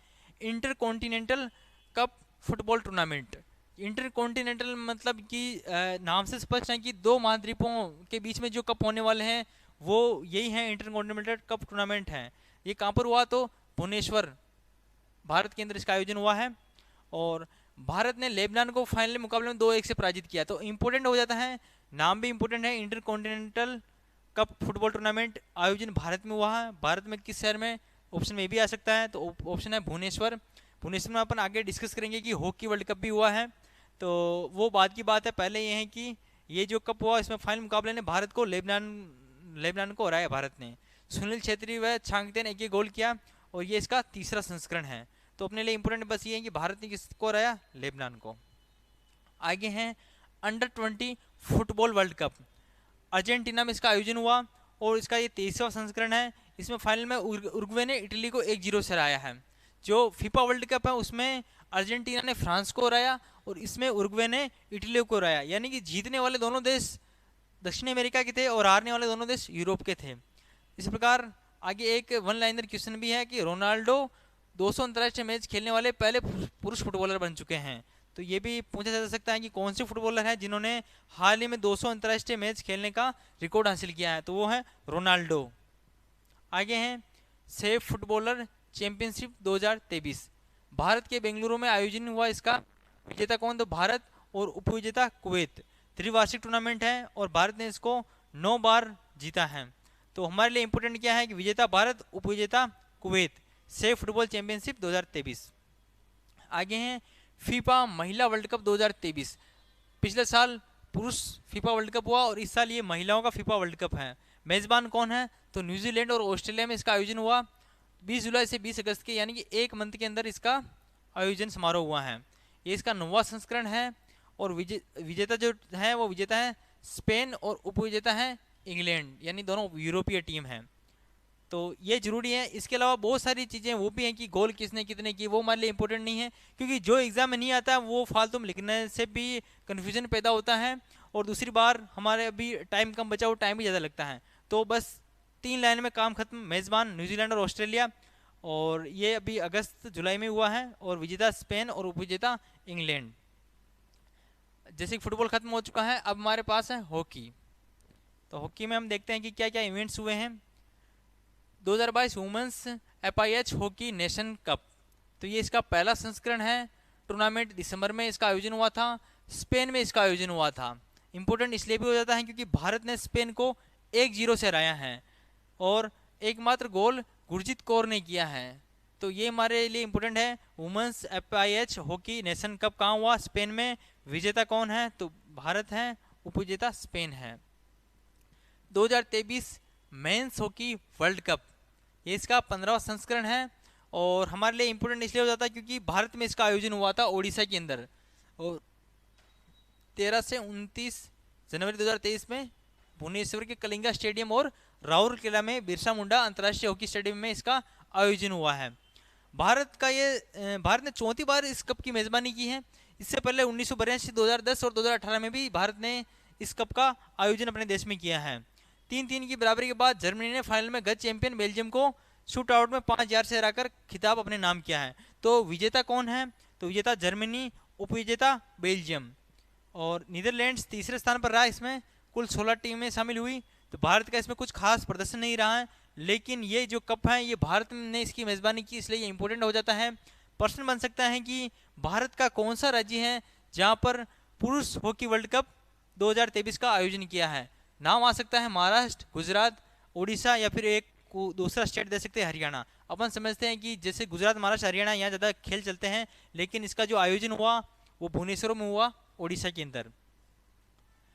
inter continental cup football tournament. Inter continental मतलब कि नाम से स्पष्ट है कि 2 महाद्वीपों के बीच में जो कप होने वाले हैं वो यही है, इंटर कॉन्टिनेंटल कप टूर्नामेंट है। ये कहाँ पर हुआ, तो भुवनेश्वर भारत के अंदर इसका आयोजन हुआ है और भारत ने लेबनान को फाइनल मुकाबले में 2-1 से पराजित किया। तो इंपॉर्टेंट हो जाता है, नाम भी इंपॉर्टेंट है। Inter continental cup football tournament आयोजन भारत में हुआ है। भारत में किस शहर में, ऑप्शन में भी आ सकता है, तो ऑप्शन है भुवनेश्वर। भुवनेश्वर में अपन आगे डिस्कस करेंगे कि हॉकी वर्ल्ड कप भी हुआ है, तो वो बाद की बात है। पहले ये है कि ये जो कप हुआ इसमें फाइनल मुकाबले ने भारत को लेबनान को हराया भारत ने। सुनील छेत्री व छांगते ने 1 गोल किया और ये इसका तीसरा संस्करण है। तो अपने लिए इंपॉर्टेंट बस ये है कि भारत ने किसको हराया, लेबनान को। आगे हैं under 20 football world cup, Argentina में इसका आयोजन हुआ और इसका ये 23वां संस्करण है। इसमें फाइनल में उरुग्वे ने इटली को 1-0 से हराया है। जो फीफा वर्ल्ड कप है उसमें अर्जेंटीना ने फ्रांस को हराया और इसमें उरुग्वे ने इटली को हराया, यानी कि जीतने वाले दोनों देश दक्षिण अमेरिका के थे और हारने वाले दोनों देश यूरोप के थे। इस प्रकार आगे एक वन लाइनर क्वेश्चन भी है कि रोनाल्डो 200 अंतर्राष्ट्रीय मैच खेलने वाले पहले पुरुष फुटबॉलर बन चुके हैं। तो ये भी पूछा जा सकता है कि कौन से फुटबॉलर हैं जिन्होंने हाल ही में 200 अंतर्राष्ट्रीय मैच खेलने का रिकॉर्ड हासिल किया है, तो वो है रोनाल्डो। आगे हैं सेफ फुटबॉलर चैंपियनशिप 2023, भारत के बेंगलुरु में आयोजन हुआ इसका विजेता कौन, तो भारत और उपविजेता कुवैत। त्रिवार्षिक टूर्नामेंट है और भारत ने इसको 9 बार जीता है। तो हमारे लिए इंपॉर्टेंट क्या है कि विजेता भारत, उपविजेता कुवैत, सेफ फुटबॉल चैंपियनशिप 2023। आगे हैं फीफा महिला वर्ल्ड कप 2023, पिछले साल पुरुष फीफा वर्ल्ड कप हुआ और इस साल ये महिलाओं का फीफा वर्ल्ड कप है। मेजबान कौन है, तो न्यूजीलैंड और ऑस्ट्रेलिया में इसका आयोजन हुआ 20 जुलाई से 20 अगस्त के, यानी कि एक मंथ के अंदर इसका आयोजन समारोह हुआ है। ये इसका 9वां संस्करण है और विजेता जो है वो विजेता है स्पेन और उपविजेता है इंग्लैंड, यानी दोनों यूरोपीय टीम है। तो ये जरूरी है। इसके अलावा बहुत सारी चीज़ें वो भी हैं कि गोल किसने कितने की, वो हमारे लिए इंपॉर्टेंट नहीं है, क्योंकि जो एग्जाम में नहीं आता वो फालतू में लिखने से भी कन्फ्यूजन पैदा होता है और दूसरी बार हमारे अभी टाइम कम बचा, वो टाइम भी ज़्यादा लगता है। तो बस 3 लाइन में काम खत्म, मेज़बान न्यूजीलैंड और ऑस्ट्रेलिया, और ये अभी अगस्त जुलाई में हुआ है, और विजेता स्पेन और उपविजेता इंग्लैंड। जैसे कि फुटबॉल खत्म हो चुका है, अब हमारे पास है हॉकी। तो हॉकी में हम देखते हैं कि क्या क्या इवेंट्स हुए हैं। 2022 women's FIH hockey nation cup, तो ये इसका पहला संस्करण है। टूर्नामेंट दिसंबर में इसका आयोजन हुआ था, स्पेन में इसका आयोजन हुआ था। इंपॉर्टेंट इसलिए भी हो जाता है क्योंकि भारत ने स्पेन को 1-0 से हराया है और एकमात्र गोल गुरजीत कौर ने किया है। तो ये हमारे लिए इंपॉर्टेंट है। Women's FIH hockey nation cup कहाँ हुआ, स्पेन में। विजेता कौन है, तो भारत है, उपविजेता स्पेन है। 2023 मेंस हॉकी वर्ल्ड कप, ये इसका 15वां संस्करण है और हमारे लिए इंपॉर्टेंट इसलिए हो जाता है क्योंकि भारत में इसका आयोजन हुआ था ओडिशा के अंदर, और 13 से 29 जनवरी 2023 में भुवनेश्वर के कलिंगा स्टेडियम और राउरकेला में बिरसा मुंडा अंतर्राष्ट्रीय हॉकी स्टेडियम में इसका आयोजन हुआ है। भारत ने 34 बार इस कप की मेजबानी की है। इससे पहले 1982, 2010 और 2018 में भी भारत ने इस कप का आयोजन अपने देश में किया है। 3-3 की बराबरी के बाद जर्मनी ने फाइनल में गत चैंपियन बेल्जियम को शूट आउट में 5-4 से हराकर खिताब अपने नाम किया है। तो विजेता कौन है, तो विजेता जर्मनी, उपविजेता बेल्जियम, और नीदरलैंड्स तीसरे स्थान पर रहा। इसमें कुल 16 टीमें शामिल हुई। तो भारत का इसमें कुछ खास प्रदर्शन नहीं रहा है, लेकिन ये जो कप है ये भारत ने इसकी मेजबानी की, इसलिए ये इंपॉर्टेंट हो जाता है। प्रश्न बन सकता है कि भारत का कौन सा राज्य है जहां पर पुरुष हॉकी वर्ल्ड कप 2023 का आयोजन किया है। नाम आ सकता है महाराष्ट्र, गुजरात, उड़ीसा, या फिर एक दूसरा स्टेट दे सकते हैं हरियाणा। अपन समझते हैं कि जैसे गुजरात, महाराष्ट्र, हरियाणा यहाँ ज़्यादा खेल चलते हैं, लेकिन इसका जो आयोजन हुआ वो भुवनेश्वर में हुआ, ओडिशा के अंदर।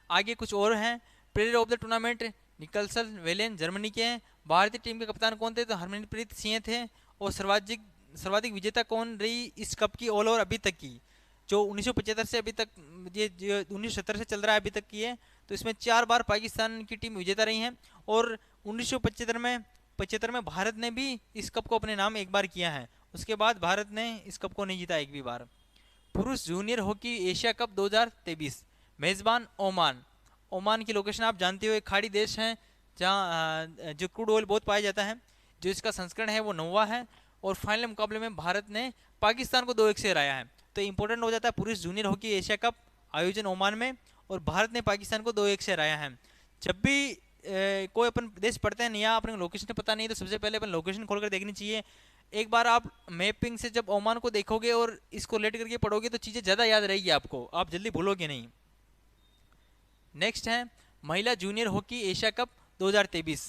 आगे कुछ और हैं। Player of the tournament Niklas Wellen Germany के हैं। भारतीय टीम के कप्तान कौन थे, तो हरमनप्रीत सिंह थे। और सर्वाधिक विजेता कौन रही इस कप की ऑल ओवर अभी तक की, जो 1975 से अभी तक, ये 1970 से चल रहा है अभी तक की है। तो इसमें 4 बार पाकिस्तान की टीम विजेता रही है और 1975 में भारत ने भी इस कप को अपने नाम एक बार किया है। उसके बाद भारत ने इस कप को नहीं जीता एक भी बार। पुरुष जूनियर हॉकी एशिया कप 2023, मेजबान ओमान। ओमान की लोकेशन आप जानते हो, एक खाड़ी देश है जहाँ जो क्रूड ऑयल बहुत पाया जाता है। जो इसका संस्करण है वो 9वां है और फाइनल मुकाबले में भारत ने पाकिस्तान को 2-1 से हराया है। तो इंपॉर्टेंट हो जाता है पुरुष जूनियर हॉकी एशिया कप आयोजन ओमान में, और भारत ने पाकिस्तान को 2-1 से हराया है। जब भी कोई अपन देश पढ़ते हैं या अपने लोकेशन पता नहीं, तो सबसे पहले अपन लोकेशन खोलकर देखनी चाहिए। एक बार आप मैपिंग से जब ओमान को देखोगे और इसको लेट करके पढ़ोगे तो चीज़ें ज़्यादा याद रहेगी आपको, आप जल्दी भूलोगे नहीं। नेक्स्ट है महिला जूनियर हॉकी एशिया कप 2023,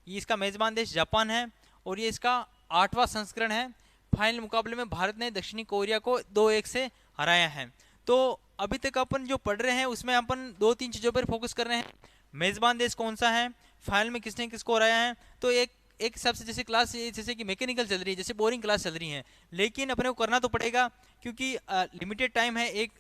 ये इसका मेजबान देश जापान है और ये इसका 8वां संस्करण है। फाइनल मुकाबले में भारत ने दक्षिणी कोरिया को 2-1 से हराया है। तो अभी तक अपन जो पढ़ रहे हैं उसमें अपन 2-3 चीज़ों पर फोकस कर रहे हैं। मेजबान देश कौन सा है, फाइनल में किसने किसको हराया है। तो एक हिसाब से जैसे क्लास जैसे कि मैकेनिकल चल रही है, जैसे बोरिंग क्लास चल रही है, लेकिन अपने को करना तो पड़ेगा क्योंकि लिमिटेड टाइम है। एक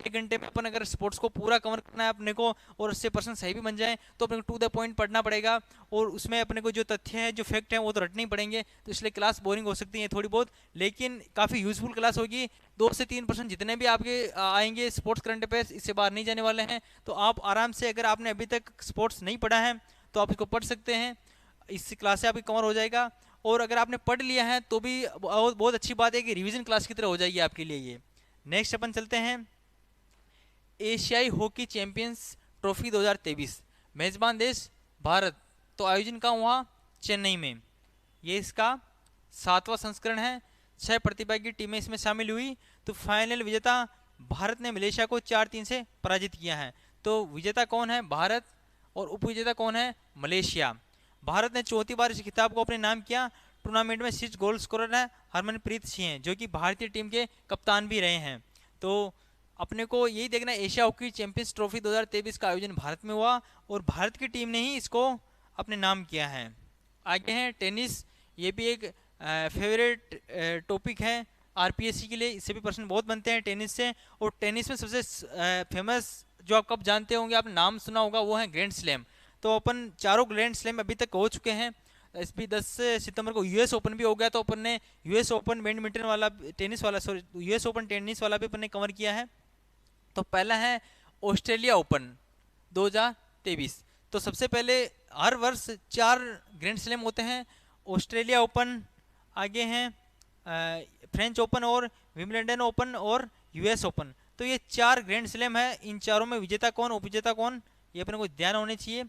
घंटे में अपन अगर स्पोर्ट्स को पूरा कवर करना है अपने को और 80% सही भी बन जाए तो अपने को टू द पॉइंट पढ़ना पड़ेगा और उसमें अपने को जो तथ्य है, जो फैक्ट है वो तो रटने ही पड़ेंगे। तो इसलिए क्लास बोरिंग हो सकती है थोड़ी बहुत, लेकिन काफ़ी यूजफुल क्लास होगी। 2 से 3% जितने भी आपके आएंगे स्पोर्ट्स करंट अफेयर्स, इससे बाहर नहीं जाने वाले हैं। तो आप आराम से, अगर आपने अभी तक स्पोर्ट्स नहीं पढ़ा है तो आप इसको पढ़ सकते हैं, इस क्लास से आपकी कवर हो जाएगा। और अगर आपने पढ़ लिया है तो भी बहुत अच्छी बात है कि रिवीजन क्लास की तरह हो जाएगी आपके लिए ये। नेक्स्ट अपन चलते हैं एशियाई हॉकी चैंपियंस ट्रॉफी 2023, मेजबान देश भारत, तो आयोजन कहाँ हुआ? चेन्नई में। ये इसका 7वां संस्करण है। 6 प्रतिभागी टीमें इसमें शामिल हुई। तो फाइनल विजेता भारत ने मलेशिया को 4-3 से पराजित किया है। तो विजेता कौन है? भारत, और उपविजेता कौन है? मलेशिया। भारत ने चौथी बार इस खिताब को अपने नाम किया। टूर्नामेंट में शीर्ष गोल स्कोरर है हरमनप्रीत सिंह, जो कि भारतीय टीम के कप्तान भी रहे हैं। तो अपने को यही देखना, एशिया हॉकी चैंपियंस ट्रॉफी 2023 का आयोजन भारत में हुआ और भारत की टीम ने ही इसको अपने नाम किया है। आगे है टेनिस। ये भी एक फेवरेट टॉपिक है आरपीएससी के लिए। इससे भी प्रश्न बहुत बनते हैं टेनिस से। और टेनिस में सबसे फेमस जो आप कप जानते होंगे, आपने नाम सुना होगा, वो है ग्रैंड स्लैम। तो अपन चारों ग्रैंड स्लैम अभी तक हो चुके हैं। इस भी 10 सितंबर को यूएस ओपन भी हो गया। तो अपन ने यूएस ओपन बैडमिंटन वाला, टेनिस वाला, सॉरी यूएस ओपन टेनिस वाला भी अपन ने कवर किया है। तो पहला है ऑस्ट्रेलिया ओपन 2023। तो सबसे पहले हर वर्ष 4 ग्रैंड स्लैम होते हैं। ऑस्ट्रेलिया ओपन, आगे हैं फ्रेंच ओपन और विंबलडन ओपन और यूएस ओपन। तो ये 4 ग्रैंड स्लैम है। इन चारों में विजेता कौन, उपविजेता कौन, ये अपने को ध्यान होने चाहिए।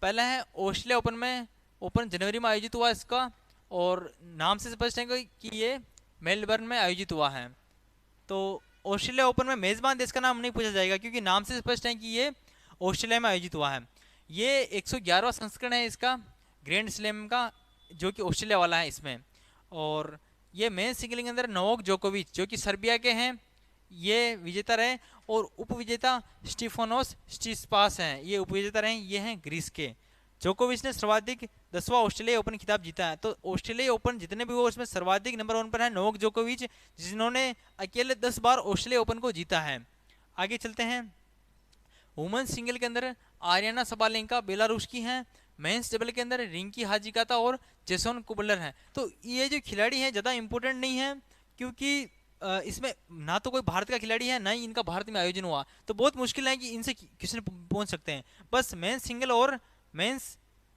पहला है ऑस्ट्रेलिया ओपन में, ओपन जनवरी में आयोजित हुआ इसका, और नाम से स्पष्ट है कि ये मेलबर्न में आयोजित हुआ है। तो ऑस्ट्रेलिया ओपन में मेजबान देश का नाम नहीं पूछा जाएगा, क्योंकि नाम से स्पष्ट है कि ये ऑस्ट्रेलिया में आयोजित हुआ है। ये 111वां संस्करण है इसका ग्रैंड स्लैम का, जो कि ऑस्ट्रेलिया वाला है इसमें। और ये मेन सिंगल के अंदर नोवाक जोकोविच, जो कि सर्बिया के हैं, ये विजेता रहे। और उपविजेता स्टीफानोस स्टिस्पास हैं, ये उपविजेता रहे। ये हैं ग्रीस के। जोकोविच ने सर्वाधिक 10वां ऑस्ट्रेलिया ओपन खिताब जीता है। तो ऑस्ट्रेलिया ओपन जितने भी हुए उसमें सर्वाधिक नंबर 1 पर है नोवाक जोकोविच, जिन्होंने अकेले 10 बार ऑस्ट्रेलिया ओपन को जीता है। आगे चलते हैं। वुमेन सिंगल के अंदर आर्याना सबालेंका बेलारूस की हैं। मेंस डबल के अंदर रिंकी हाजिकाता और जेसन कुबलर हैं। तो ये जो खिलाड़ी हैं ज़्यादा इंपॉर्टेंट नहीं है, क्योंकि इसमें ना तो कोई भारत का खिलाड़ी है, ना ही इनका भारत में आयोजन हुआ। तो बहुत मुश्किल है कि इनसे किसने पहुंच सकते हैं। बस मेंस सिंगल और मेंस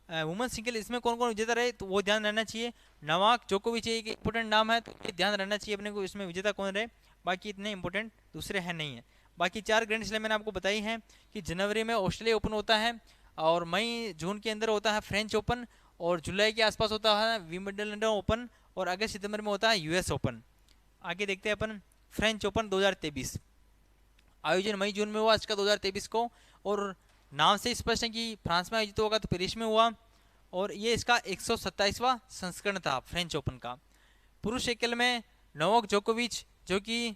वुमेन सिंगल, इसमें कौन कौन विजेता रहे तो वो ध्यान रहना चाहिए। नोवाक जोकोविच एक इंपॉर्टेंट नाम है, तो ये ध्यान रहना चाहिए अपने को, इसमें विजेता कौन रहे। बाकी इतने इंपॉर्टेंट दूसरे हैं नहीं है। बाकी 4 ग्रैंड स्लैम मैंने आपको बताई हैं कि जनवरी में ऑस्ट्रेलिया ओपन होता है, और मई जून के अंदर होता है फ्रेंच ओपन, और जुलाई के आसपास होता है विंबलडन ओपन, और अगस्त सितंबर में होता है यूएस ओपन। आगे देखते हैं अपन फ्रेंच ओपन 2023। आयोजन मई जून में हुआ इसका 2023 को, और नाम से स्पष्ट है कि फ्रांस में आयोजित होगा, तो पेरिस में हुआ। और ये इसका 127वां संस्करण था फ्रेंच ओपन का। पुरुष एकल में नोवाक जोकोविच, जो कि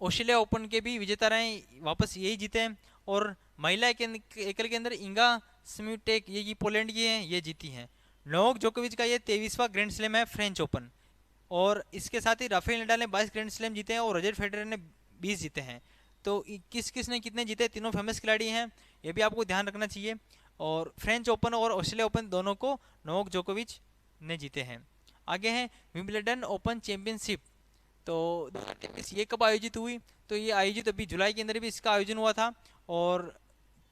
ऑस्ट्रेलिया ओपन के भी विजेता रहे, वापस यही जीते हैं। और महिला एकल के अंदर इंगा स्विटेक, ये पोलैंड की हैं, ये जीती हैं। नोवाक जोकोविच का ये 23वां ग्रैंड स्लैम है फ्रेंच ओपन। और इसके साथ ही राफेल नडाल ने 22 ग्रैंड स्लैम जीते हैं, और रोजर फेडरर ने 20 जीते हैं। तो किस किस ने कितने जीते, तीनों फेमस खिलाड़ी हैं, ये भी आपको ध्यान रखना चाहिए। और फ्रेंच ओपन और ऑस्ट्रेलिया ओपन दोनों को नोवाक जोकोविच ने जीते हैं। आगे हैं विंबलडन ओपन चैंपियनशिप। तो ये कब आयोजित हुई? तो ये आयोजित अभी जुलाई के अंदर भी इसका आयोजन हुआ था, और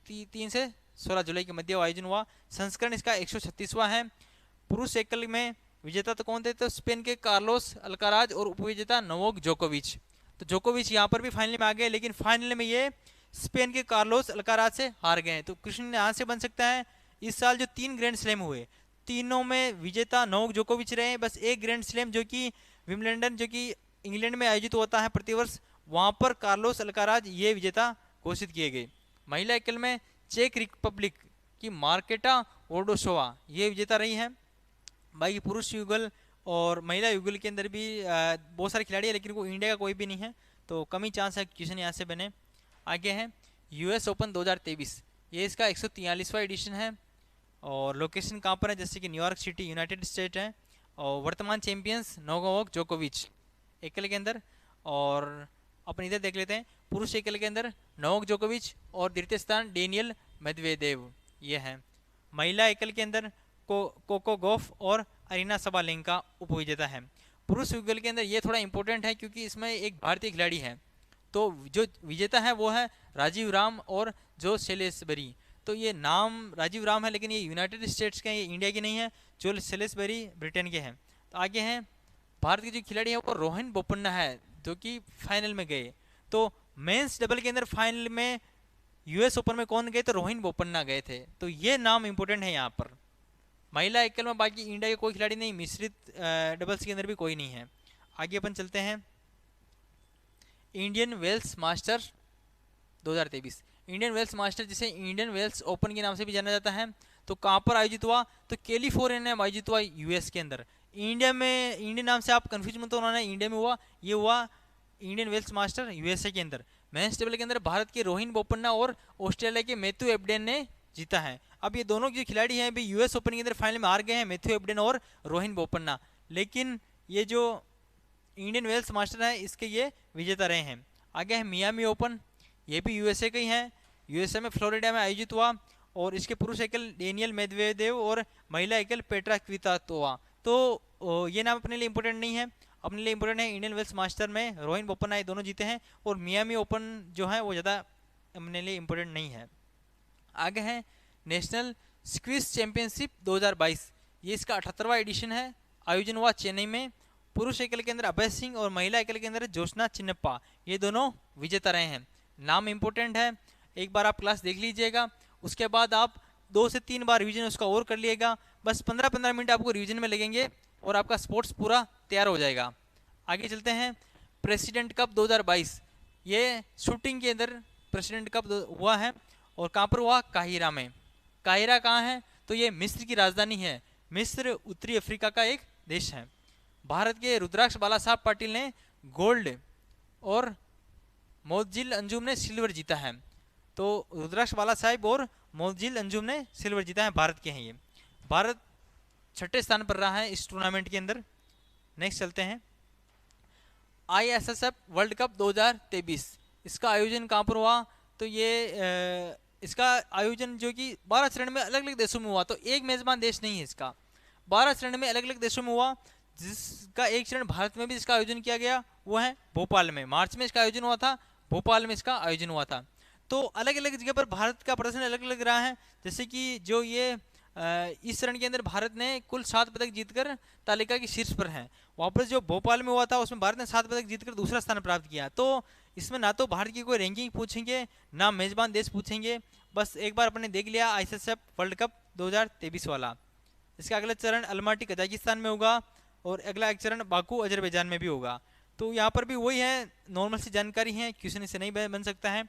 3 से 16 जुलाई के मध्य आयोजन हुआ। संस्करण इसका 136वां है। पुरुष एकल में विजेता तो कौन थे? तो स्पेन के कार्लोस अल्काराज, और उपविजेता नोवाक जोकोविच। तो जोकोविच यहाँ पर भी फाइनल में आ गए, लेकिन फाइनल में ये स्पेन के कार्लोस अल्काराज से हार गए। तो कृष्ण यहाँ से बन सकता है। इस साल जो 3 ग्रैंड स्लैम हुए, तीनों में विजेता नोवाक जोकोविच रहे। बस एक ग्रैंड स्लैम जो कि विंबलडन, जो कि इंग्लैंड में आयोजित होता है प्रतिवर्ष, वहां पर कार्लोस अल्काराज ये विजेता घोषित किए गए। महिला एकल में चेक रिपब्लिक की मार्केटा वोर्डोशोवा ये विजेता रही है। बाकी पुरुष युगल और महिला युगल के अंदर भी बहुत सारे खिलाड़ी हैं, लेकिन वो इंडिया का कोई भी नहीं है, तो कम ही चांस है क्वेश्चन यहाँ से बने। आगे है यूएस ओपन 2023। ये इसका 143वां एडिशन है, और लोकेशन कहाँ पर है? जैसे कि न्यूयॉर्क सिटी, यूनाइटेड स्टेट है। और वर्तमान चैंपियंस नोवाक जोकोविच एकल के अंदर। और अपन इधर देख लेते हैं, पुरुष एकल के अंदर नोवाक जोकोविच, और द्वितीय स्थान डेनियल मेदवेदेव ये है। महिला एकल के अंदर कोको गोफ और अरीना सबालेंका उपविजेता है। पुरुष युगल के अंदर ये थोड़ा इंपॉर्टेंट है, क्योंकि इसमें एक भारतीय खिलाड़ी है। तो जो विजेता है वो है राजीव राम और जो सेलेसबरी। तो ये नाम राजीव राम है, लेकिन ये यूनाइटेड स्टेट्स के हैं, ये इंडिया के नहीं है। जो सेलेसबरी ब्रिटेन के हैं। तो आगे हैं भारत के जो खिलाड़ी है वो रोहन बोपन्ना है, जो कि फाइनल में गए। तो मेंस डबल के अंदर फाइनल में यूएस ओपन में कौन गए? तो रोहित बोपन्ना गए थे। तो ये नाम इंपॉर्टेंट है यहाँ पर। महिला एकल में बाकी इंडिया के कोई खिलाड़ी नहीं, मिश्रित डबल्स के अंदर भी कोई नहीं है। आगे अपन चलते हैं। Indian Wells master 2023, Indian Wells master जिसे इंडियन वेल्स ओपन के नाम से भी जाना जाता है, तो कहाँ पर आयोजित हुआ? तो कैलिफोर्निया में आयोजित हुआ, यूएस के अंदर। इंडिया में, इंडियन नाम से आप कंफ्यूज मत होना, इंडिया में हुआ, ये हुआ इंडियन वेल्स मास्टर यूएसए के अंदर। मेंस टेबल के अंदर भारत के रोहित बोपन्ना और ऑस्ट्रेलिया के मैथ्यू एबडेन ने जीता है। अब ये दोनों जो खिलाड़ी हैं अभी यूएस ओपन के अंदर फाइनल में हार गए हैं, मैथ्यू एबडेन और रोहित बोपन्ना, लेकिन ये जो इंडियन वेल्स मास्टर है इसके ये विजेता रहे हैं। आगे है मियामी ओपन, ये भी यूएसए का ही है, यूएसए में फ्लोरिडा में आयोजित हुआ, और इसके पुरुष एकल डेनियल मेदवेदेव और महिला एकल पेट्रा क्वितातोवा। तो ये नाम अपने लिए इंपॉर्टेंट नहीं है, अपने लिए इंपॉर्टेंट है इंडियन वेल्स मास्टर में रोहित बोपन्ना ये दोनों जीते हैं, और मियामी ओपन जो है वो ज़्यादा अपने लिए इंपॉर्टेंट नहीं है। आगे है नेशनल स्क्विज चैंपियनशिप 2022, ये इसका 78वां एडिशन है, आयोजन हुआ चेन्नई में। पुरुष एकल के अंदर अभय सिंह और महिला एकल के अंदर ज्योत्सना चिन्नप्पा, ये दोनों विजेता रहे हैं। नाम इंपॉर्टेंट है, एक बार आप क्लास देख लीजिएगा, उसके बाद आप 2 से 3 बार रिवीजन उसका और कर लिएगा। बस 15-15 मिनट आपको रिवीजन में लगेंगे और आपका स्पोर्ट्स पूरा तैयार हो जाएगा। आगे चलते हैं। प्रेसिडेंट कप 2022, ये शूटिंग के अंदर प्रेसिडेंट कप हुआ है, और कहाँ पर हुआ? काहिरा में। काहिरा कहाँ है? तो ये मिस्र की राजधानी है, मिस्र उत्तरी अफ्रीका का एक देश है। भारत के रुद्राक्ष बालासाहब पाटिल ने गोल्ड और मोजिल अंजुम ने सिल्वर जीता है। तो रुद्राक्ष बाला साहिब और मोजिल अंजुम ने सिल्वर जीता है, भारत के हैं ये। भारत 6ठे स्थान पर रहा है इस टूर्नामेंट के अंदर। नेक्स्ट चलते हैं। ISSF वर्ल्ड कप 2023, इसका आयोजन कहाँ पर हुआ? तो ये इसका आयोजन जो कि 12 चरण में अलग अलग देशों में हुआ, तो एक मेजबान देश नहीं है इसका, 12 चरण में अलग अलग देशों में हुआ, जिसका एक चरण भारत में भी इसका आयोजन किया गया, वो है भोपाल में। मार्च में इसका आयोजन हुआ था, भोपाल में इसका आयोजन हुआ था। तो अलग अलग जगह पर भारत का प्रदर्शन अलग अलग रहा है, जैसे कि जो ये इस चरण के अंदर भारत ने कुल 7 पदक जीतकर तालिका के शीर्ष पर है। वापस जो भोपाल में हुआ था उसमें भारत ने 7 पदक जीतकर दूसरा स्थान प्राप्त किया। तो इसमें ना तो भारत की कोई रैंकिंग पूछेंगे, ना मेजबान देश पूछेंगे, बस एक बार अपने देख लिया ISSF वर्ल्ड कप 2023 वाला। इसका अगला चरण अलमाटी कजाकिस्तान में होगा, और अगला एक चरण बाकू अजरबैजान में भी होगा। तो यहाँ पर भी वही है, नॉर्मल सी जानकारी है, क्वेश्चन इससे नहीं बन सकता है।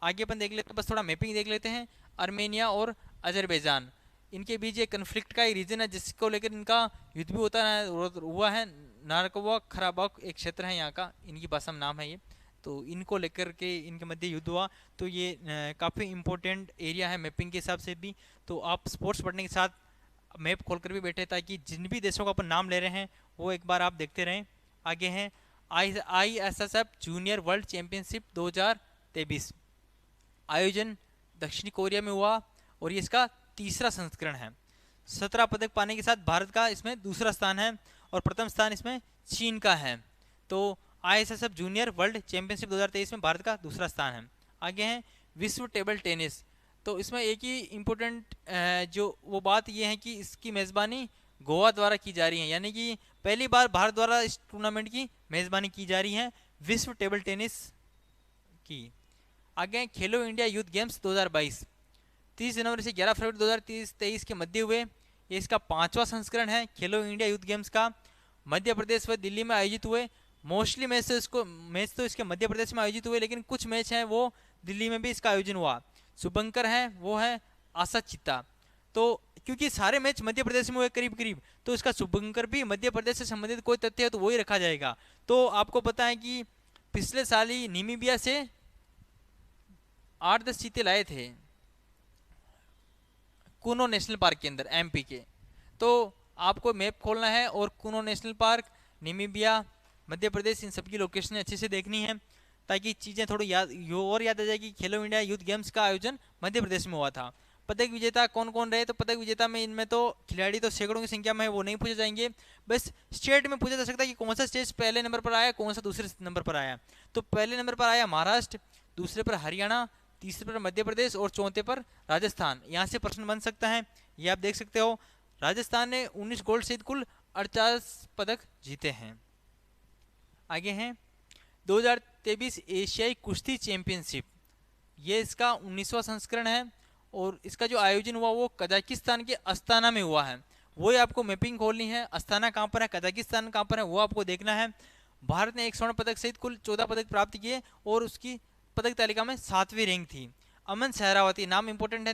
आगे अपन देख लेते हैं, बस थोड़ा मैपिंग देख लेते हैं। आर्मेनिया और अजरबैजान, इनके बीच एक कन्फ्लिक्ट का ही रीजन है, जिसको लेकर इनका युद्ध भी होता हुआ है। नारकोवा खराबाक एक क्षेत्र है यहाँ का, इनकी भाषा में नाम है ये, तो इनको लेकर के इनके मध्य युद्ध हुआ। तो ये काफ़ी इंपॉर्टेंट एरिया है मैपिंग के हिसाब से भी। तो आप स्पोर्ट्स पढ़ने के साथ मैप खोलकर भी बैठे, ताकि जिन भी देशों का अपन नाम ले रहे हैं वो एक बार आप देखते रहें। आगे हैं ISSF जूनियर वर्ल्ड चैंपियनशिप 2023, आयोजन दक्षिणी कोरिया में हुआ, और ये इसका तीसरा संस्करण है। 17 पदक पाने के साथ भारत का इसमें दूसरा स्थान है, और प्रथम स्थान इसमें चीन का है। तो ISSF जूनियर वर्ल्ड चैंपियनशिप 2023 में भारत का दूसरा स्थान है। आगे हैं विश्व टेबल टेनिस, तो इसमें एक ही इम्पोर्टेंट जो वो बात ये है कि इसकी मेज़बानी गोवा द्वारा की जा रही है, यानी कि पहली बार भारत द्वारा इस टूर्नामेंट की मेज़बानी की जा रही है विश्व टेबल टेनिस की। आगे खेलो इंडिया यूथ गेम्स 2022, 30 जनवरी से 11 फरवरी 2023 के मध्य हुए, ये इसका 5वां संस्करण है खेलो इंडिया यूथ गेम्स का। मध्य प्रदेश व दिल्ली में आयोजित हुए, मोस्टली मैच तो इसके मध्य प्रदेश में आयोजित हुए, लेकिन कुछ मैच हैं वो दिल्ली में भी इसका आयोजन हुआ। शुभंकर है वो है आशा चित्ता, तो क्योंकि सारे मैच मध्य प्रदेश में हुए करीब करीब, तो इसका शुभंकर भी मध्य प्रदेश से संबंधित कोई तथ्य है तो वही रखा जाएगा। तो आपको पता है कि पिछले साल ही नीमीबिया से 8-10 चीते लाए थे कूनो नेशनल पार्क के अंदर MP के। तो आपको मैप खोलना है और कूनो नेशनल पार्क, नीमीबिया, मध्य प्रदेश, इन सबकी लोकेशन अच्छे से देखनी है, ताकि चीज़ें थोड़ी याद आ जाएगी। खेलो इंडिया यूथ गेम्स का आयोजन मध्य प्रदेश में हुआ था। पदक विजेता कौन कौन रहे? तो पदक विजेता में इनमें तो खिलाड़ी तो सैकड़ों की संख्या में है, वो नहीं पूछे जाएंगे। बस स्टेट में पूछा जा सकता है कि कौन सा स्टेट पहले नंबर पर आया, कौन सा दूसरे नंबर पर आया। तो पहले नंबर पर आया महाराष्ट्र, दूसरे पर हरियाणा, तीसरे पर मध्य प्रदेश और चौथे पर राजस्थान। यहाँ से प्रश्न बन सकता है, ये आप देख सकते हो। राजस्थान ने 19 गोल्ड सहित कुल 48 पदक जीते हैं। आगे हैं 2023 एशियाई कुश्ती चैंपियनशिप, ये इसका 19वां संस्करण है और इसका जो आयोजन हुआ वो कजाकिस्तान के अस्ताना में हुआ है। वो ही आपको मैपिंग खोलनी है, अस्ताना कहाँ पर है, कजाकिस्तान कहाँ पर है, वो आपको देखना है। भारत ने 1 स्वर्ण पदक सहित कुल 14 पदक प्राप्त किए और उसकी पदक तालिका में 7वीं रैंक थी। अमन सहरावती, नाम इंपॉर्टेंट है,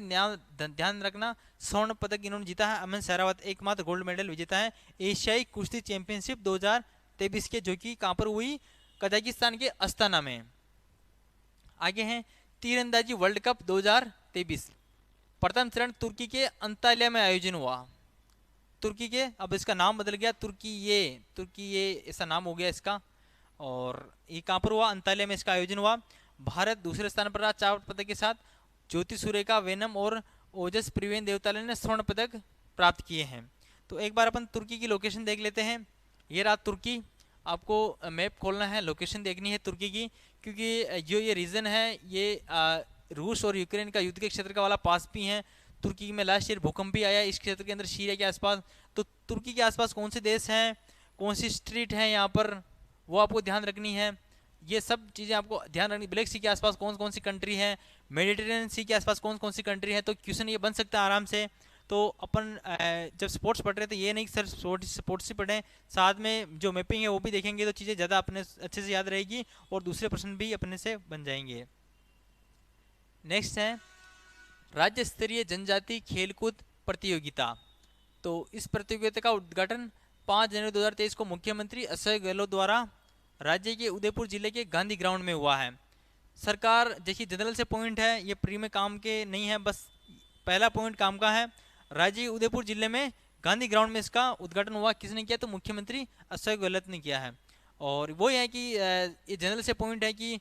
ध्यान रखना, स्वर्ण पदक इन्होंने जीता है। अमन सहरावत एकमात्र गोल्ड मेडल विजेता है एशियाई कुश्ती चैंपियनशिप 2023 के, जो कि कहाँ पर हुई, कजाकिस्तान के अस्ताना में। आगे हैं तीरंदाजी वर्ल्ड कप 2023, प्रथम चरण तुर्की के अंताल्या में आयोजन हुआ। तुर्की के, अब इसका नाम बदल गया, तुर्की ये ऐसा नाम हो गया इसका। और ये कहाँ पर हुआ, अंताल्या में इसका आयोजन हुआ। भारत दूसरे स्थान पर रहा 4 पदक के साथ। ज्योति सुरेखा, वेनम और ओजस प्रिवेन देवताले ने स्वर्ण पदक प्राप्त किए हैं। तो एक बार अपन तुर्की की लोकेशन देख लेते हैं। ये रहा तुर्की, आपको मैप खोलना है, लोकेशन देखनी है तुर्की की, क्योंकि जो ये रीजन है ये रूस और यूक्रेन का युद्ध के क्षेत्र का वाला पास भी है। तुर्की में लास्ट ईयर भूकंप भी आया इस क्षेत्र के अंदर, सीरिया के आसपास। तो तुर्की के आसपास कौन से देश हैं, कौन सी स्ट्रीट है यहाँ पर, वो आपको ध्यान रखनी है। ये सब चीज़ें आपको ध्यान रखनी। ब्लैक सी के आसपास कौन कौन सी कंट्री है, मेडिटेरेनियन सी के आसपास कौन कौन सी कंट्री है। तो क्वेश्चन ये बन सकता है आराम से। तो अपन जब स्पोर्ट्स पढ़ रहे थे, ये नहीं सर स्पोर्ट्स ही पढ़ें, साथ में जो मैपिंग है वो भी देखेंगे, तो चीज़ें ज़्यादा अपने अच्छे से याद रहेगी और दूसरे प्रश्न भी अपने से बन जाएंगे। नेक्स्ट है राज्य स्तरीय जनजाति खेलकूद प्रतियोगिता। तो इस प्रतियोगिता का उद्घाटन 5 जनवरी 2023 को मुख्यमंत्री अशोक गहलोत द्वारा राज्य के उदयपुर जिले के गांधी ग्राउंड में हुआ है। सरकार, देखिए जनरल से पॉइंट है, ये प्री में काम के नहीं है, बस पहला पॉइंट काम का है। राज्य उदयपुर जिले में गांधी ग्राउंड में इसका उद्घाटन हुआ। किसने किया, तो मुख्यमंत्री अशोक गहलोत ने किया है। और वो है कि ये जनरल से पॉइंट है कि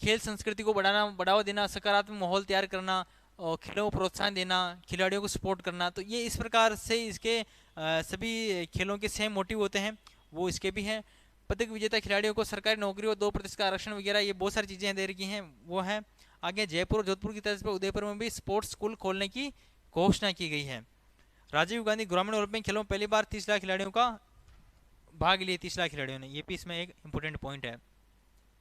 खेल संस्कृति को बढ़ावा देना, सकारात्मक माहौल तैयार करना और खेलों को प्रोत्साहन देना, खिलाड़ियों को सपोर्ट करना। तो ये इस प्रकार से इसके सभी खेलों के सेम मोटिव होते हैं, वो इसके भी हैं। पदक विजेता खिलाड़ियों को सरकारी नौकरी और 2% का आरक्षण वगैरह, ये बहुत सारी चीज़ें दे रखी हैं, वो है। आगे जयपुर और जोधपुर की तर्ज पर उदयपुर में भी स्पोर्ट्स स्कूल खोलने की घोषणा की गई है। राजीव गांधी ग्रामीण ओलंपिक खेलों में पहली बार 30 लाख खिलाड़ियों का भाग लिए, 30 लाख खिलाड़ियों ने, ये भी इसमें एक इंपॉर्टेंट पॉइंट है।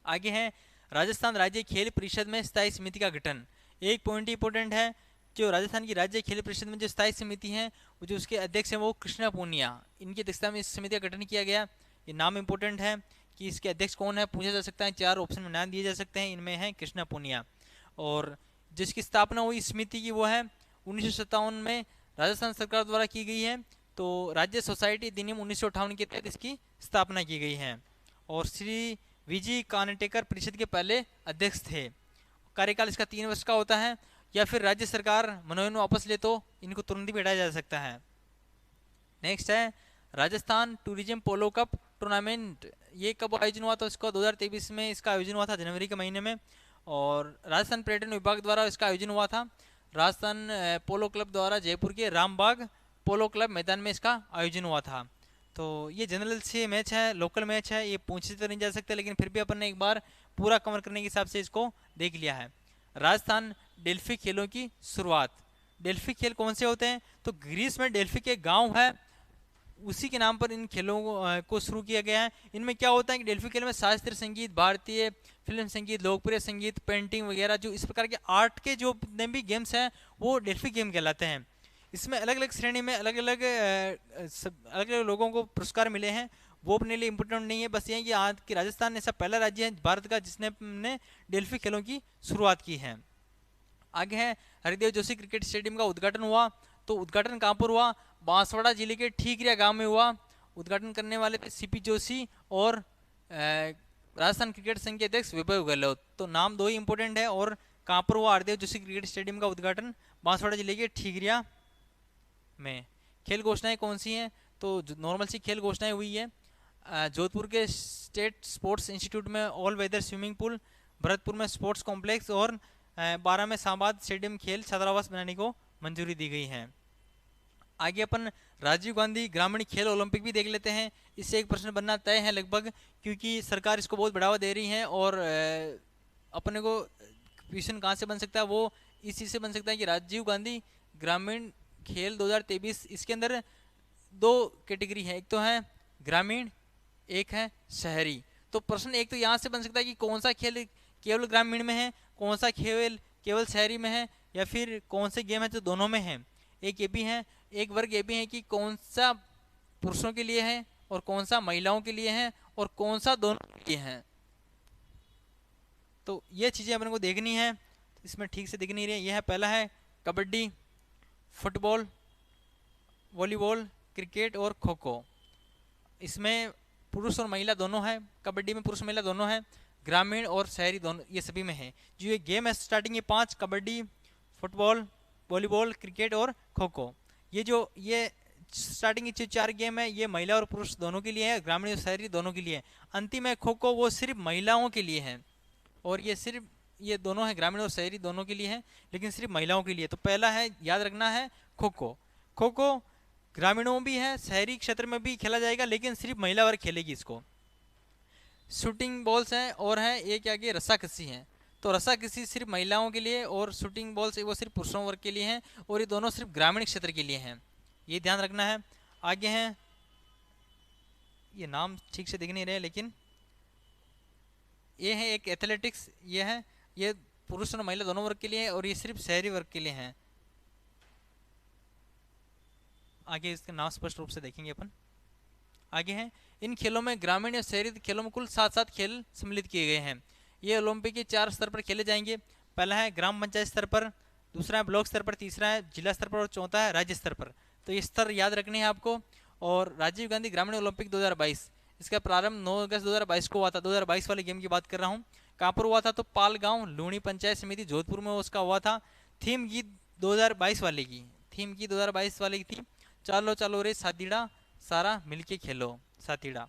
आगे है राजस्थान राज्य खेल परिषद में स्थायी समिति का गठन। एक पॉइंट इंपॉर्टेंट है, जो राजस्थान की राज्य खेल परिषद में जो स्थायी समिति है, वो जो उसके अध्यक्ष हैं वो कृष्णा पूनिया, इनकी अध्यक्षता में इस समिति का गठन किया गया। ये नाम इंपॉर्टेंट है कि इसके अध्यक्ष कौन है, पूछा जा सकता है, 4 ऑप्शन में नाम दिए जा सकते हैं, इनमें है कृष्णा पूनिया। और जिसकी स्थापना हुई समिति की वो है 1957 में राजस्थान सरकार द्वारा की गई है। तो राज्य सोसाइटी अधिनियम 1958 के तहत इसकी स्थापना की गई है। और श्री वीजी कानेटेकर परिषद के पहले अध्यक्ष थे। कार्यकाल इसका 3 वर्ष का होता है, या फिर राज्य सरकार मनोनयन वापस ले तो इनको तुरंत भी हटाया जा सकता है। नेक्स्ट है राजस्थान टूरिज्म पोलो कप टूर्नामेंट। ये कब आयोजन हुआ, तो इसका 2023 में इसका आयोजन हुआ था, जनवरी के महीने में। और राजस्थान पर्यटन विभाग द्वारा इसका आयोजन हुआ था। राजस्थान पोलो क्लब द्वारा जयपुर के रामबाग पोलो क्लब मैदान में इसका आयोजन हुआ था। तो ये जनरल से मैच है, लोकल मैच है, ये पूछे तो नहीं जा सकते, लेकिन फिर भी अपन ने एक बार पूरा कवर करने के हिसाब से इसको देख लिया है। राजस्थान डेल्फी खेलों की शुरुआत। डेल्फी खेल कौन से होते हैं, तो ग्रीस में डेल्फी के गांव है, उसी के नाम पर इन खेलों को शुरू किया गया है। इनमें क्या होता है कि डेल्फी खेल में शास्त्रीय संगीत, भारतीय फिल्म संगीत, लोकप्रिय संगीत, पेंटिंग वगैरह, जो इस प्रकार के आर्ट के जो भी गेम्स हैं वो डेल्फी गेम कहलाते हैं। इसमें अलग अलग श्रेणी में अलग अलग लोगों को पुरस्कार मिले हैं, वो अपने लिए इम्पोर्टेंट नहीं है। बस ये कि आज की राजस्थान ऐसा पहला राज्य है भारत का जिसने डेल्फी खेलों की शुरुआत की है। आगे है हरिदेव जोशी क्रिकेट स्टेडियम का उद्घाटन हुआ। तो उद्घाटन कहाँ पर हुआ, बांसवाड़ा जिले के ठीकरिया गांव में हुआ। उद्घाटन करने वाले थे सीपी जोशी और राजस्थान क्रिकेट संघ के अध्यक्ष वैभव गहलोत। तो नाम दो ही इंपॉर्टेंट है। और कहाँ पर हुआ, हरदेव जोशी क्रिकेट स्टेडियम का उद्घाटन बांसवाड़ा जिले के ठीकरिया में। खेल घोषणाएं कौन सी हैं, तो नॉर्मल सी खेल घोषणाएं हुई है। जोधपुर के स्टेट स्पोर्ट्स इंस्टीट्यूट में all weather swimming pool, Bharatpur में स्पोर्ट्स कॉम्प्लेक्स और 12 में शाहबाद स्टेडियम खेल छात्रावास बनाने को मंजूरी दी गई है। आगे अपन राजीव गांधी ग्रामीण खेल ओलंपिक भी देख लेते हैं। इससे एक प्रश्न बनना तय है लगभग, क्योंकि सरकार इसको बहुत बढ़ावा दे रही है। और अपने को क्वेश्चन कहाँ से बन सकता है, वो इस चीज़ से बन सकता है कि राजीव गांधी ग्रामीण खेल 2023, इसके अंदर 2 कैटेगरी है, एक तो है ग्रामीण, एक है शहरी। तो प्रश्न एक तो यहाँ से बन सकता है कि कौन सा खेल केवल ग्रामीण में है, कौन सा खेल केवल शहरी में है, या फिर कौन से गेम है जो दोनों में है। एक ये भी है, एक वर्ग ये भी है कि कौन सा पुरुषों के लिए है और कौन सा महिलाओं के लिए है और कौन सा दोनों के लिए है। तो ये चीज़ें अपने को देखनी है, इसमें ठीक से दिख नहीं रही है। यह है, पहला है कबड्डी, फुटबॉल, वॉलीबॉल, क्रिकेट और खो खो। इसमें पुरुष और महिला दोनों है, कबड्डी में पुरुष महिला दोनों है, ग्रामीण और शहरी दोनों, ये सभी में है। जो ये गेम है स्टार्टिंग ये 5, कबड्डी, फुटबॉल, वॉलीबॉल, क्रिकेट और खो खो, ये स्टार्टिंग जो 4 गेम है ये महिला और पुरुष दोनों के लिए है, ग्रामीण और शहरी दोनों के लिए है। अंतिम है खो खो, वो सिर्फ महिलाओं के लिए है, और ये दोनों है ग्रामीण और शहरी दोनों के लिए है, लेकिन सिर्फ महिलाओं के लिए। तो पहला है, याद रखना है, खो खो। खो खो ग्रामीणों में भी है, शहरी क्षेत्र में भी खेला जाएगा, लेकिन सिर्फ महिला वर्ग खेलेगी इसको। शूटिंग बॉल्स हैं और है एक आगे रस्साकसी है, तो रस्साकसी सिर्फ महिलाओं के लिए और शूटिंग बॉल्स वो सिर्फ पुरुषों वर्ग के लिए हैं, और ये दोनों सिर्फ ग्रामीण क्षेत्र के लिए हैं, ये ध्यान रखना है। आगे हैं, ये नाम ठीक से दिख नहीं रहे, लेकिन ये है एक एथलेटिक्स, ये पुरुष और महिला दोनों वर्ग के लिए है, और ये सिर्फ शहरी वर्ग के लिए है। आगे इसके नाम स्पष्ट रूप से देखेंगे अपन। आगे हैं, इन खेलों में ग्रामीण या शहरी खेलों में कुल 7 खेल सम्मिलित किए गए हैं। ये ओलंपिक के 4 स्तर पर खेले जाएंगे। पहला है ग्राम पंचायत स्तर पर, दूसरा है ब्लॉक स्तर पर, तीसरा है जिला स्तर पर और चौथा है राज्य स्तर पर। तो ये स्तर याद रखने हैं आपको। और राजीव गांधी ग्रामीण ओलंपिक 2022, इसका प्रारंभ 9 अगस्त 2022 को हुआ था। 2022 वाले गेम की बात कर रहा हूँ। कहाँ पर हुआ था? तो पाल गाँव लूणी पंचायत समिति जोधपुर में उसका हुआ था। थीम गीत 2022 वाले की, थीम गीत 2022 वाले की थी, चलो चलो रे साथीड़ा सारा मिलके खेलो साथीड़ा।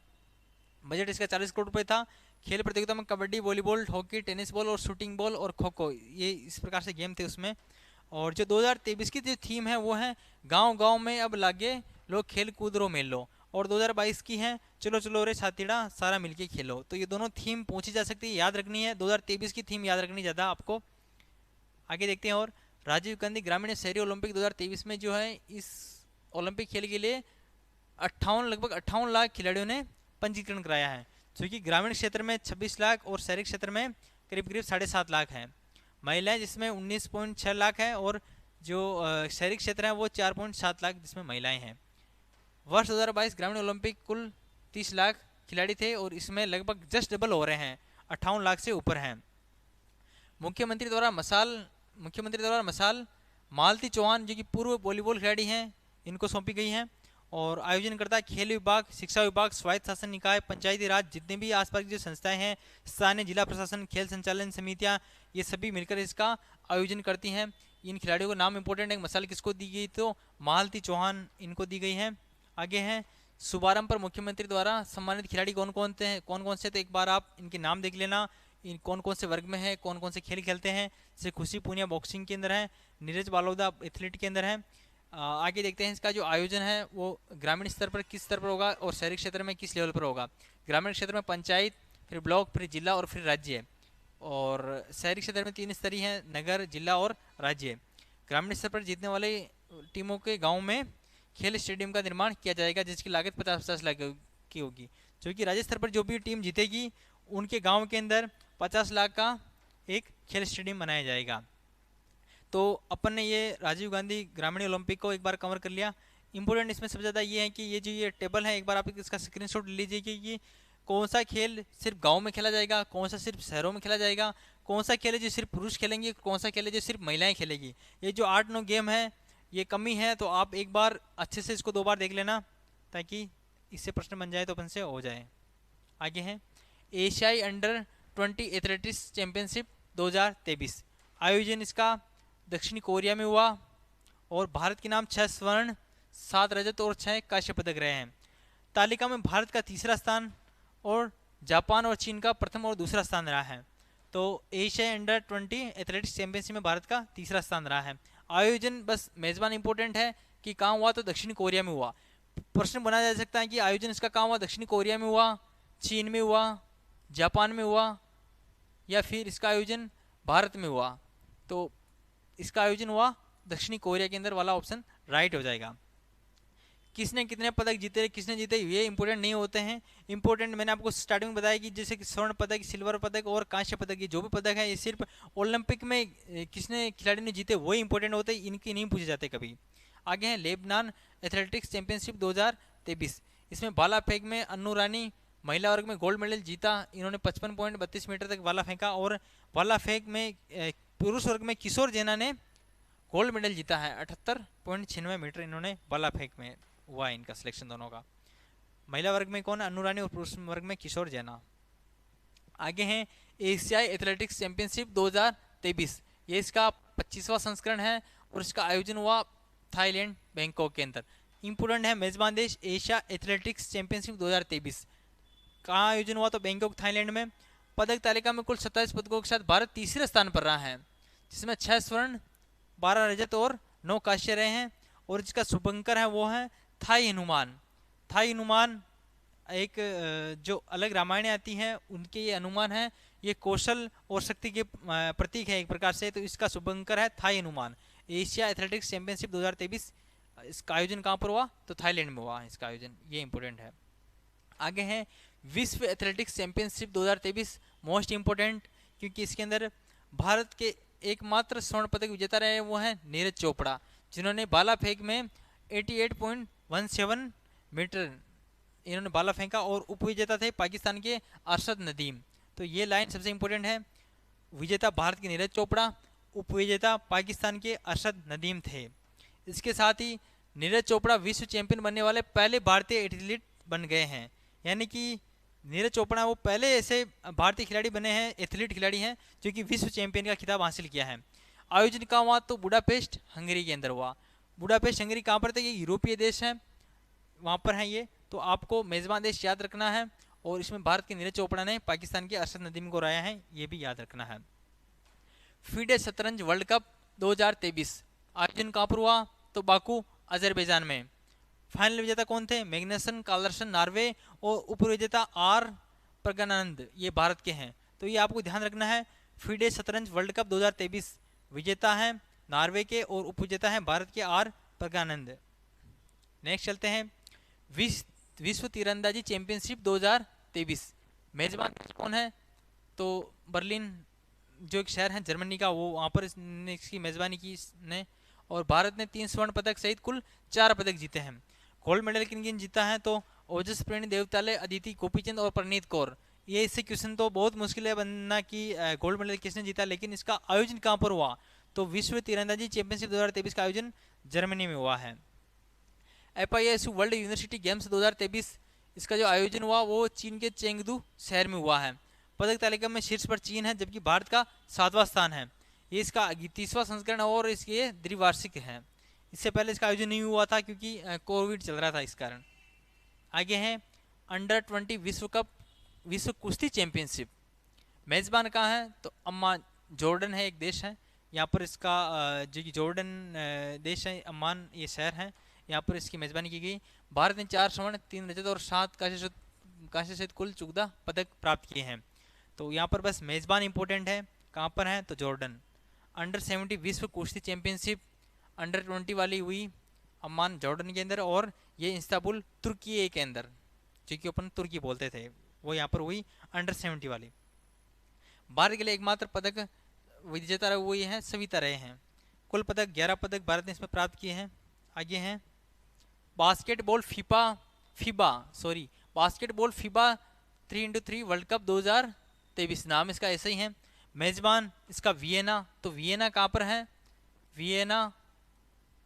बजट इसका 40 करोड़ रुपए था। खेल प्रतियोगिता में kabaddi, volleyball, hockey, tennis ball और शूटिंग बॉल और खो खो, ये इस प्रकार से गेम थे उसमें। और जो 2023 की जो थीम है वो है गांव गांव में अब लागे लोग खेल कूद रो मेल लो, और 2022 की है चलो चलो रे साथीड़ा सारा मिलके खेलो। तो ये दोनों थीम पूछी जा सकती है, याद रखनी है। 2023 की थीम याद रखनी ज़्यादा आपको। आगे देखते हैं। और राजीव गांधी ग्रामीण शहरी ओलंपिक 2023 में जो है इस ओलंपिक खेल के लिए लगभग 58 लाख खिलाड़ियों ने पंजीकरण कराया है, जो कि ग्रामीण क्षेत्र में 26 लाख और शहरी क्षेत्र में करीब करीब 7.5 लाख है। महिलाएं जिसमें 19.6 लाख है, और जो शहरी क्षेत्र है वो 4.7 लाख जिसमें महिलाएं हैं। वर्ष 2022 ग्रामीण ओलंपिक कुल 30 लाख खिलाड़ी थे, और इसमें लगभग जस्ट डबल हो रहे हैं, 58 लाख से ऊपर हैं। मुख्यमंत्री द्वारा मशाल मालती चौहान, जो कि पूर्व वॉलीबॉल खिलाड़ी हैं, इनको सौंपी गई हैं। और आयोजन करता है खेल विभाग, शिक्षा विभाग, स्वायत्त शासन निकाय, पंचायती राज, जितने भी आसपास की जो संस्थाएं हैं, स्थानीय जिला प्रशासन, खेल संचालन समितियां, ये सभी मिलकर इसका आयोजन करती हैं। इन खिलाड़ियों का नाम इंपॉर्टेंट है। मशाल किसको दी गई? तो मालती चौहान इनको दी गई है। आगे हैं, शुभारंभ पर मुख्यमंत्री द्वारा सम्मानित खिलाड़ी कौन कौन से? तो एक बार आप इनके नाम देख लेना, इन कौन कौन से वर्ग में है, कौन कौन से खेल खेलते हैं। जैसे खुशी पूनिया बॉक्सिंग के अंदर है, नीरज बालोदा एथलीट के अंदर है। आगे देखते हैं इसका जो आयोजन है वो ग्रामीण स्तर पर किस स्तर पर होगा और शहरी क्षेत्र में किस लेवल पर होगा। ग्रामीण क्षेत्र में पंचायत, फिर ब्लॉक, फिर जिला और फिर राज्य। और शहरी क्षेत्र में 3 स्तरीय हैं, नगर, जिला और राज्य। ग्रामीण स्तर पर जीतने वाले टीमों के गाँव में खेल स्टेडियम का निर्माण किया जाएगा, जिसकी लागत 50-50 लाख की होगी। जो कि राज्य स्तर पर जो भी टीम जीतेगी उनके गाँव के अंदर 50 लाख का एक खेल स्टेडियम बनाया जाएगा। तो अपन ने ये राजीव गांधी ग्रामीण ओलंपिक को एक बार कवर कर लिया। इंपॉर्टेंट इसमें सबसे ज़्यादा ये है कि ये जो ये टेबल है, एक बार आप इसका स्क्रीनशॉट लीजिए कि कौन सा खेल सिर्फ गांव में खेला जाएगा, कौन सा सिर्फ शहरों में खेला जाएगा, कौन सा खेल है जो सिर्फ पुरुष खेलेंगे, कौन सा खेल है जो सिर्फ महिलाएं खेलेगी। ये जो 8-9 गेम है ये कमी है, तो आप एक बार अच्छे से इसको 2 बार देख लेना, ताकि इससे प्रश्न बन जाए तो अपन से हो जाए। आगे है एशियाई अंडर-20 एथलेटिक्स चैंपियनशिप 2023। आयोजन इसका दक्षिणी कोरिया में हुआ, और भारत के नाम 6 स्वर्ण, 7 रजत और 6 कांस्य पदक रहे हैं। तालिका में भारत का 3रा स्थान और जापान और चीन का प्रथम और दूसरा स्थान रहा है। तो एशिया अंडर-20 एथलेटिक्स चैंपियनशिप में भारत का 3रा स्थान रहा है। आयोजन बस मेजबान इंपॉर्टेंट है कि कहाँ हुआ, तो दक्षिणी कोरिया में हुआ। प्रश्न बनाया जा सकता है कि आयोजन इसका कहाँ हुआ, दक्षिणी कोरिया में हुआ, चीन में हुआ, जापान में हुआ, या फिर इसका आयोजन भारत में हुआ। तो इसका आयोजन हुआ दक्षिणी कोरिया के अंदर वाला ऑप्शन राइट हो जाएगा। किसने कितने पदक जीते, किसने जीते, ये इंपॉर्टेंट नहीं होते हैं। इंपॉर्टेंट मैंने आपको स्टार्टिंग में बताया कि जैसे कि स्वर्ण पदक, सिल्वर पदक और कांस्य पदक, ये जो भी पदक है ये सिर्फ ओलंपिक में किसने खिलाड़ी ने जीते वही इंपॉर्टेंट होते हैं, इनकी नहीं पूछे जाते कभी। आगे हैं लेबनान एथलेटिक्स चैंपियनशिप 2023। इसमें भाला फेंक में अन्नू रानी महिला वर्ग में गोल्ड मेडल जीता। इन्होंने 55.32 मीटर तक भाला फेंका। और भाला फेंक में पुरुष वर्ग में किशोर जैना ने गोल्ड मेडल जीता है। 78.96 मीटर इन्होंने भाला फेंक में हुआ है इनका सिलेक्शन दोनों का। महिला वर्ग में कौन, अन्नू रानी, और पुरुष वर्ग में किशोर जैना। आगे हैं एशियाई एथलेटिक्स चैंपियनशिप 2023। ये इसका 25वां संस्करण है और इसका आयोजन हुआ थाईलैंड बैंकॉक के अंदर। इंपोर्टेंट है मेजबान देश एशिया एथलेटिक्स चैंपियनशिप 2023 कहाँ आयोजन हुआ, तो बैंकॉक थाईलैंड में। पदक तालिका में कुल 27 पदकों के साथ भारत तीसरे स्थान पर रहा है, जिसमें 6 स्वर्ण, 12 रजत और 9 कांस्य रहे हैं। और जिसका शुभंकर है वो है थाई हनुमान। थाई हनुमान एक जो अलग रामायण आती हैं उनके ये हनुमान है, ये कौशल और शक्ति के प्रतीक है एक प्रकार से। तो इसका शुभंकर है Thai Hanuman. Asia athletics championship 2023 इसका आयोजन कहाँ पर हुआ, तो थाईलैंड में हुआ इसका आयोजन, ये इंपॉर्टेंट है। आगे है विश्व एथलेटिक्स चैंपियनशिप 2023, मोस्ट इंपोर्टेंट, क्योंकि इसके अंदर भारत के एकमात्र स्वर्ण पदक विजेता रहे वो हैं नीरज चोपड़ा, जिन्होंने भाला फेंक में 88.17 मीटर इन्होंने भाला फेंका। और उपविजेता थे पाकिस्तान के अरशद नदीम। तो ये लाइन सबसे इंपॉर्टेंट है, विजेता भारत के नीरज चोपड़ा, उपविजेता पाकिस्तान के अरशद नदीम थे। इसके साथ ही नीरज चोपड़ा विश्व चैंपियन बनने वाले पहले भारतीय एथलीट बन गए हैं, यानी कि नीरज चोपड़ा वो पहले ऐसे भारतीय खिलाड़ी बने हैं, एथलीट खिलाड़ी हैं जो कि विश्व चैंपियन का खिताब हासिल किया है। आयोजन कहाँ हुआ, तो बुडापेस्ट हंगरी के अंदर हुआ। बुडापेस्ट हंगरी कहाँ पर थे, ये यूरोपीय देश है, वहाँ पर है ये। तो आपको मेज़बान देश याद रखना है। और इसमें भारत के नीरज चोपड़ा ने पाकिस्तान के अरशद नदीम को हराया है, ये भी याद रखना है। फीडे शतरंज वर्ल्ड कप 2023 आयोजन कहाँ पर हुआ, तो बाकू अजरबैजान में। फाइनल विजेता कौन थे, मैग्नसन कार्लसन नॉर्वे और उपविजेता आर प्रज्ञानंद ये भारत के हैं। तो ये आपको ध्यान रखना है। फीडे शतरंज वर्ल्ड कप 2023 विजेता है नॉर्वे के और उपविजेता है भारत के आर प्रज्ञानंद। नेक्स्ट चलते हैं विश्व तीरंदाजी चैंपियनशिप 2023 मेजबान कौन है, तो बर्लिन जो एक शहर है जर्मनी का, वो वहाँ पर इसकी मेजबानी की ने। और भारत ने 3 स्वर्ण पदक सहित कुल 4 पदक जीते हैं। गोल्ड मेडल किन किन जीता है, तो ओजस प्रेणी देवताले, अदिति गोपीचंद और परनीत कौर। ये इससे क्वेश्चन तो बहुत मुश्किल है बनना कि गोल्ड मेडल किसने जीता, लेकिन इसका आयोजन कहाँ पर हुआ, तो विश्व तीरंदाजी चैंपियनशिप 2023 का आयोजन जर्मनी में हुआ है। FISU वर्ल्ड यूनिवर्सिटी गेम्स 2023 इसका जो आयोजन हुआ वो चीन के चेंगदू शहर में हुआ है। पदक तालिका में शीर्ष पर चीन है, जबकि भारत का 7वां स्थान है। ये इसका 30वां संस्करण और इसके द्विवार्षिक है। इससे पहले इसका आयोजन नहीं हुआ था क्योंकि कोविड चल रहा था इस कारण। आगे है अंडर 20 विश्व कप विश्व कुश्ती चैंपियनशिप। मेजबान कहाँ है, तो अम्मान जॉर्डन है, एक देश है यहाँ पर। इसका जो कि जॉर्डन देश है, अम्मान ये शहर है, यहाँ पर इसकी मेजबानी की गई। भारत ने 4 स्वर्ण, 3 रजत और 7 कांस्य सहित कुल 14 पदक प्राप्त किए हैं। तो यहाँ पर बस मेजबान इंपॉर्टेंट है, कहाँ पर है, तो जॉर्डन। अंडर 70 विश्व कुश्ती चैंपियनशिप अंडर 20 वाली हुई अम्मान जॉर्डन के अंदर, और ये इस्तांबुल तुर्की के अंदर, जो कि अपन तुर्की बोलते थे, वो यहाँ पर हुई अंडर 70 वाली। भारत के लिए एकमात्र पदक विजेता हुई है सविता रहे हैं। कुल पदक 11 पदक भारत ने इसमें प्राप्त किए हैं। आगे हैं basketball basketball FIBA 3x3 world cup 2023 नाम इसका ऐसा ही है। मेजबान इसका वियना। तो वियना कहाँ पर है, वियना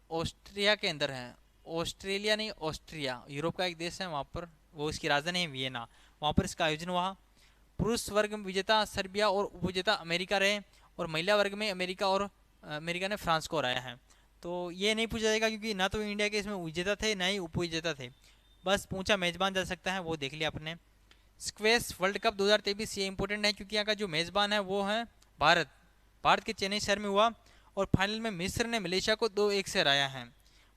ऑस्ट्रिया के अंदर है, ऑस्ट्रेलिया नहीं ऑस्ट्रिया, यूरोप का एक देश है वहाँ पर, वो इसकी राजधानी है वियना, वहाँ पर इसका आयोजन हुआ। पुरुष वर्ग में विजेता सर्बिया और उपविजेता अमेरिका रहे, और महिला वर्ग में अमेरिका ने फ्रांस को हराया है। तो ये नहीं पूछा जाएगा क्योंकि ना तो इंडिया के इसमें विजेता थे ना ही उपविजेता थे, बस पूछा मेजबान जा सकता है, वो देख लिया आपने। स्क्वैश वर्ल्ड कप 2023 ये इंपॉर्टेंट है क्योंकि यहाँ का जो मेजबान है वो है भारत के चेन्नई शहर में हुआ। और फाइनल में मिस्र ने मलेशिया को 2-1 से हराया है।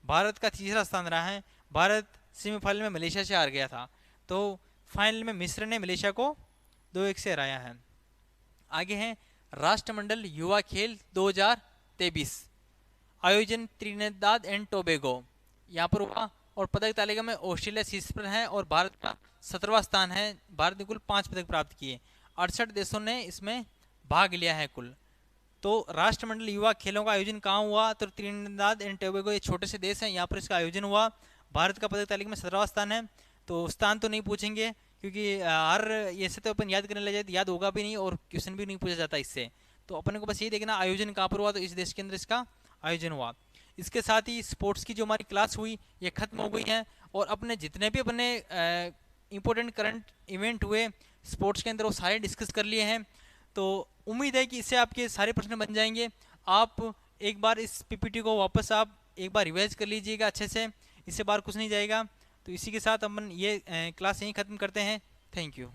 भारत का तीसरा स्थान रहा है, भारत सेमीफाइनल में मलेशिया से हार गया था, तो फाइनल में मिस्र ने मलेशिया को 2-1 से हराया है। आगे हैं राष्ट्रमंडल युवा खेल 2023 आयोजन त्रिनिदाद एंड टोबैगो, यहाँ पर हुआ और पदक तालिका में ऑस्ट्रेलिया शीर्ष पर है और भारत का 17वां स्थान है। भारत ने कुल 5 पदक प्राप्त किए। 68 देशों ने इसमें भाग लिया है कुल। तो राष्ट्रमंडल युवा खेलों का आयोजन कहाँ हुआ? तो त्रिनिदाद एंड टोबैगो, ये छोटे से देश हैं, यहाँ पर इसका आयोजन हुआ। भारत का पदक तालिका में 17वां स्थान है। तो स्थान तो नहीं पूछेंगे क्योंकि हर ये से तो अपन याद करने लग जाए तो याद होगा भी नहीं और क्वेश्चन भी नहीं पूछा जाता इससे। तो अपन को बस ये देखना आयोजन कहाँ पर हुआ, तो इस देश के अंदर इसका आयोजन हुआ। इसके साथ ही स्पोर्ट्स की जो हमारी क्लास हुई ये खत्म हो गई है और अपने जितने भी अपने इंपॉर्टेंट करंट इवेंट हुए स्पोर्ट्स के अंदर वो सारे डिस्कस कर लिए हैं। तो उम्मीद है कि इससे आपके सारे प्रश्न बन जाएंगे। आप एक बार इस पीपीटी को वापस आप एक बार रिवाइज कर लीजिएगा अच्छे से, इससे बाहर कुछ नहीं जाएगा। तो इसी के साथ अपन ये क्लास यहीं ख़त्म करते हैं। Thank you.